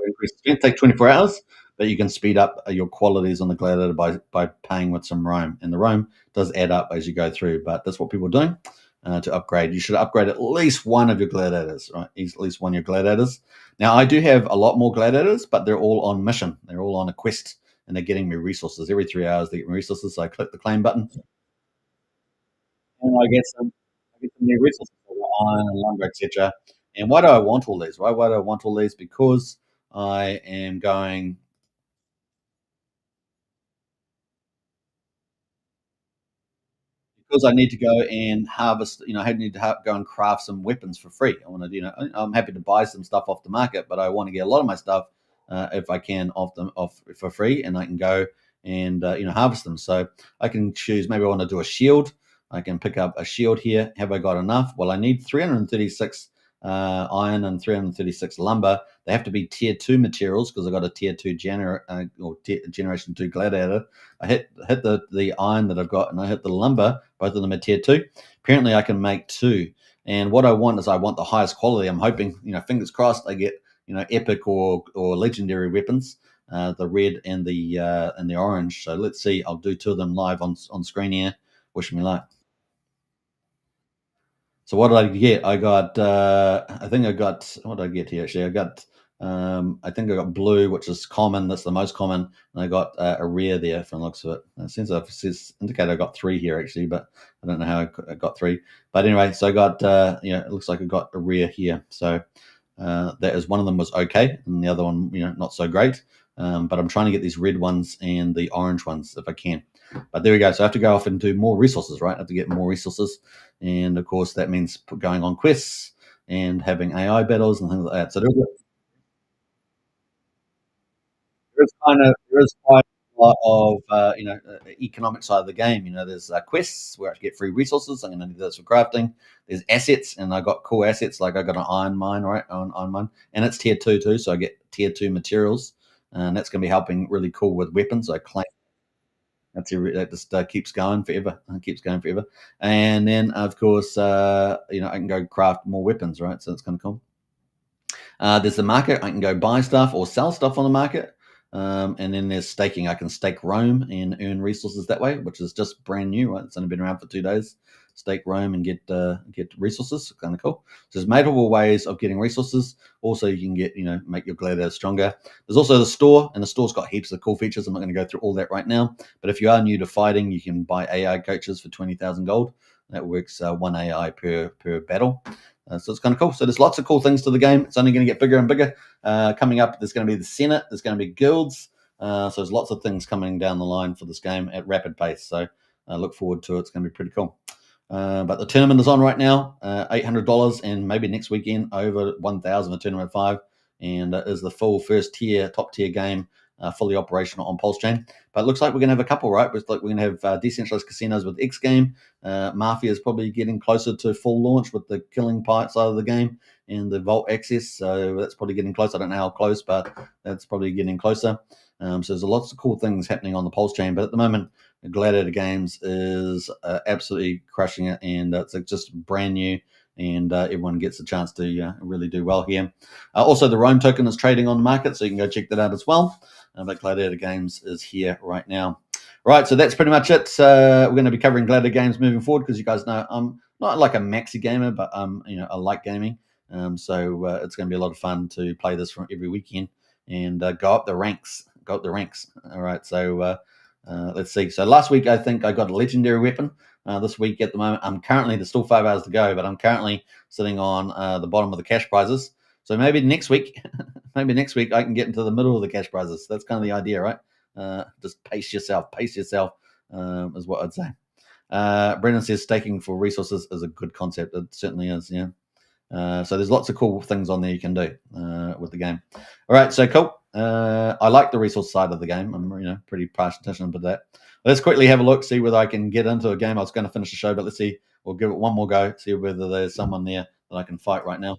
increase strength. Take 24 hours, but you can speed up your qualities on the gladiator by paying with some Rome, and the Rome does add up as you go through. But that's what people are doing to upgrade. You should upgrade at least one of your gladiators, right? At least one of your gladiators. Now, I do have a lot more gladiators, but they're all on mission. They're all on a quest, and they're getting me resources. Every 3 hours, they get me resources. So I click the claim button, and I get some new resources, iron and lumber, etc. And why do I want all these? Why do I want all these? Because I am going... Because I need to go and harvest, I need to go and craft some weapons for free. I want to, I'm happy to buy some stuff off the market, but I want to get a lot of my stuff, if I can, off for free, and I can go and harvest them. So I can choose. Maybe I want to do a shield. I can pick up a shield here. Have I got enough? Well, I need 336 iron and 336 lumber. They have to be tier 2 materials because I got a tier 2 generation 2 gladiator. I hit the iron that I've got, and I hit the lumber. Both of them are tier 2. Apparently, I can make 2. And what I want is the highest quality. I'm hoping, fingers crossed, I get epic or legendary weapons, the red and the orange. So let's see. I'll do 2 of them live on screen here. Wish me luck. So what did I get? I got, what did I get here? Actually, I think I got blue, which is common. That's the most common. And I got a rare there from the looks of it. It says indicator I got 3 here, actually, but I don't know how I got 3. But anyway, so I got, it looks like I got a rare here. So that is, one of them was okay, and the other one, not so great. But I'm trying to get these red ones and the orange ones if I can. But there we go. So I have to go off and do more resources, right? I have to get more resources. And of course, that means going on quests and having AI battles and things like that. So there is quite a lot of economic side of the game. There's quests where I get free resources. I'm going to need those for crafting. There's assets, and I got cool assets like I got an iron mine, right? Iron mine, and it's tier 2 too, so I get tier 2 materials, and that's going to be helping really cool with weapons. I claim that just keeps going forever. And then of course, I can go craft more weapons, right? So it's kind of cool. There's the market. I can go buy stuff or sell stuff on the market. And then there's staking. I can stake Rome and earn resources that way, which is just brand new, right? It's only been around for 2 days. Stake Rome and get resources. Kind of cool. So there's multiple ways of getting resources. Also, you can get, make your gladiator stronger. There's also the store, and the store's got heaps of cool features. I'm not going to go through all that right now. But if you are new to fighting, you can buy AI coaches for 20,000 gold. That works 1 AI per battle. So it's kind of cool. So there's lots of cool things to the game. It's only going to get bigger and bigger. Coming up, there's going to be the Senate. There's going to be guilds. So there's lots of things coming down the line for this game at rapid pace. So I look forward to it. It's going to be pretty cool. But the tournament is on right now, $800, and maybe next weekend over 1,000 for Tournament 5. And it is the full top tier game, fully operational on PulseChain. But it looks like we're going to have a couple, right? We're going to have decentralized casinos with X Game. Mafia is probably getting closer to full launch with the killing part side of the game and the Vault access. So that's probably getting close. I don't know how close, but that's probably getting closer. So there's lots of cool things happening on the PulseChain. But at the moment, Gladiator Games is absolutely crushing it, and it's just brand new, and everyone gets a chance to really do well here. Also, the Rome token is trading on the market, so you can go check that out as well. But Gladiator Games is here right now. Right, so that's pretty much it. We're going to be covering Gladiator Games moving forward because you guys know I'm not like a maxi gamer, but I like gaming. So it's going to be a lot of fun to play this from every weekend and go up the ranks. All right, so let's see. So last week I think I got a legendary weapon. This week at the moment, there's still 5 hours to go, but I'm currently sitting on the bottom of the cash prizes. So maybe next week, I can get into the middle of the cash prizes. That's kind of the idea, right? Just pace yourself, is what I'd say. Brendan says staking for resources is a good concept. It certainly is, yeah. So there's lots of cool things on there you can do with the game. All right, so cool. I like the resource side of the game. I'm pretty passionate about that. Let's quickly have a look, see whether I can get into a game. I was going to finish the show, but let's see. We'll give it one more go, see whether there's someone there that I can fight right now.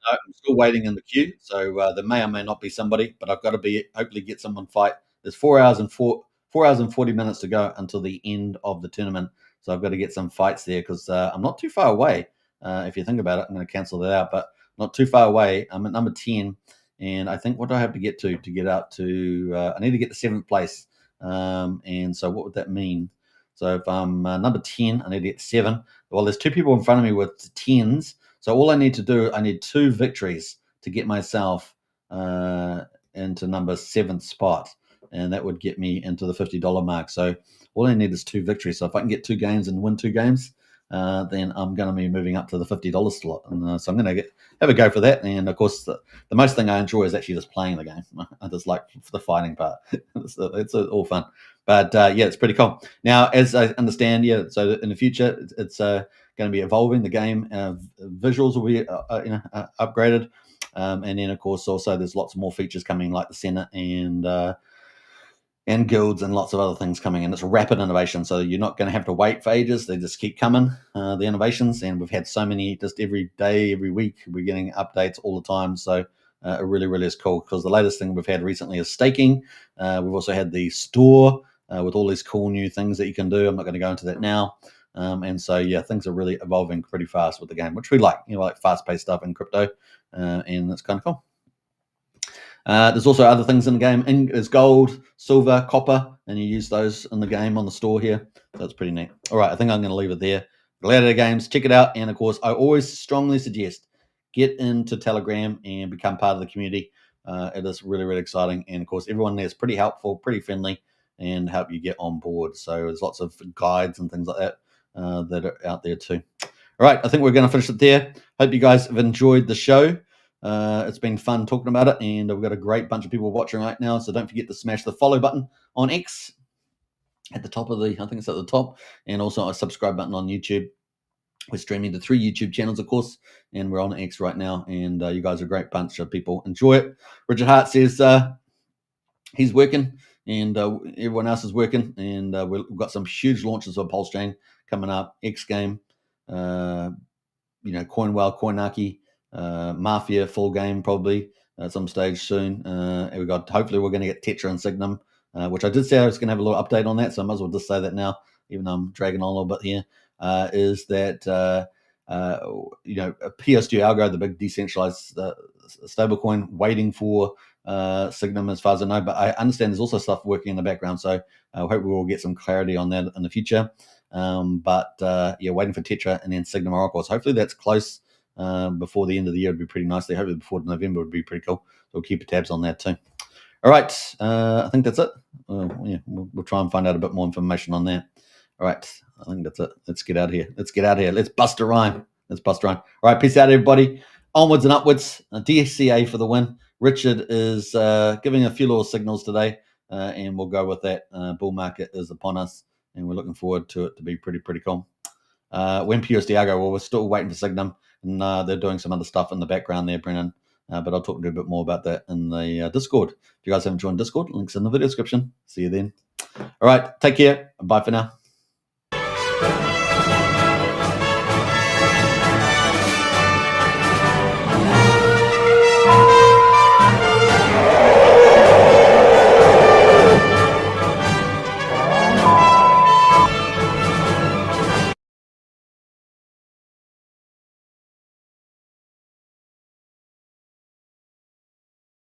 No, I'm still waiting in the queue, so there may or may not be somebody, but I've got to hopefully get someone fight. There's 4 hours and 40 minutes to go until the end of the tournament, so I've got to get some fights there because I'm not too far away. If you think about it, I'm going to cancel that out, but not too far away. I'm at number 10, and I think what do I have to get get out to? I need to get to 7th place, and so what would that mean? So if I'm number 10, I need to get 7. Well, there's 2 people in front of me with 10s. So all I need to do, I need 2 victories to get myself into number 7th spot, and that would get me into the $50 mark. So all I need is 2 victories. So if I can get 2 games and win 2 games, then I'm going to be moving up to the $50 slot. And so I'm going to have a go for that. And of course, the most thing I enjoy is actually just playing the game. I just like the fighting part. it's all fun. But yeah, it's pretty cool. Now, as I understand, so in the future, it's going to be evolving. The game visuals will be upgraded, and then of course also there's lots more features coming like the Senate and guilds and lots of other things coming. And it's rapid innovation, so you're not going to have to wait for ages. They just keep coming, the innovations, and we've had so many just every day, every week. We're getting updates all the time, so it really, really is cool because the latest thing we've had recently is staking. We've also had the store with all these cool new things that you can do. I'm not going to go into that now. And so, yeah, things are really evolving pretty fast with the game, which we like. Like fast-paced stuff in crypto, and it's kind of cool. There's also other things in the game. And there's gold, silver, copper, and you use those in the game on the store here. So that's pretty neat. All right, I think I'm going to leave it there. Gladiator Games, check it out. And, of course, I always strongly suggest get into Telegram and become part of the community. It is really, really exciting. And, of course, everyone there is pretty helpful, pretty friendly, and help you get on board. So there's lots of guides and things like that that are out there too. All right, I think we're going to finish it there. Hope you guys have enjoyed the show. It's been fun talking about it, and we've got a great bunch of people watching right now. So don't forget to smash the follow button on X at the top of I think it's at the top, and also a subscribe button on YouTube. We're streaming to 3 YouTube channels, of course, and we're on X right now. And you guys are a great bunch of people. Enjoy it. Richard Hart says he's working, and everyone else is working. And we've got some huge launches of PulseChain coming up. X Game, Coinwell, Coinaki, Mafia full game probably at some stage soon. And hopefully we're going to get Tetra and Signum, which I did say I was going to have a little update on that, so I might as well just say that now, even though I'm dragging on a little bit here. Is that PUSD ALGO, the big decentralized stablecoin, waiting for Signum as far as I know, but I understand there's also stuff working in the background, so I hope we will get some clarity on that in the future. Waiting for Tetra and then Signum Oracles. Hopefully that's close before the end of the year. Would be pretty nice. Hopefully before November would be pretty cool. So we'll keep tabs on that too. All right, I think that's it. We'll try and find out a bit more information on that. All right, I think that's it. Let's get out of here. Let's bust a rhyme. All right, peace out, everybody. Onwards and upwards. DSCA for the win. Richard is giving a few little signals today, and we'll go with that. Bull market is upon us, and we're looking forward to it to be pretty cool. When PUSD ALGO, well, we're still waiting for Signum, and they're doing some other stuff in the background there, Brennan. But I'll talk to you a bit more about that in the Discord. If you guys haven't joined Discord, links in the video description. See you then. All right, take care. Bye for now.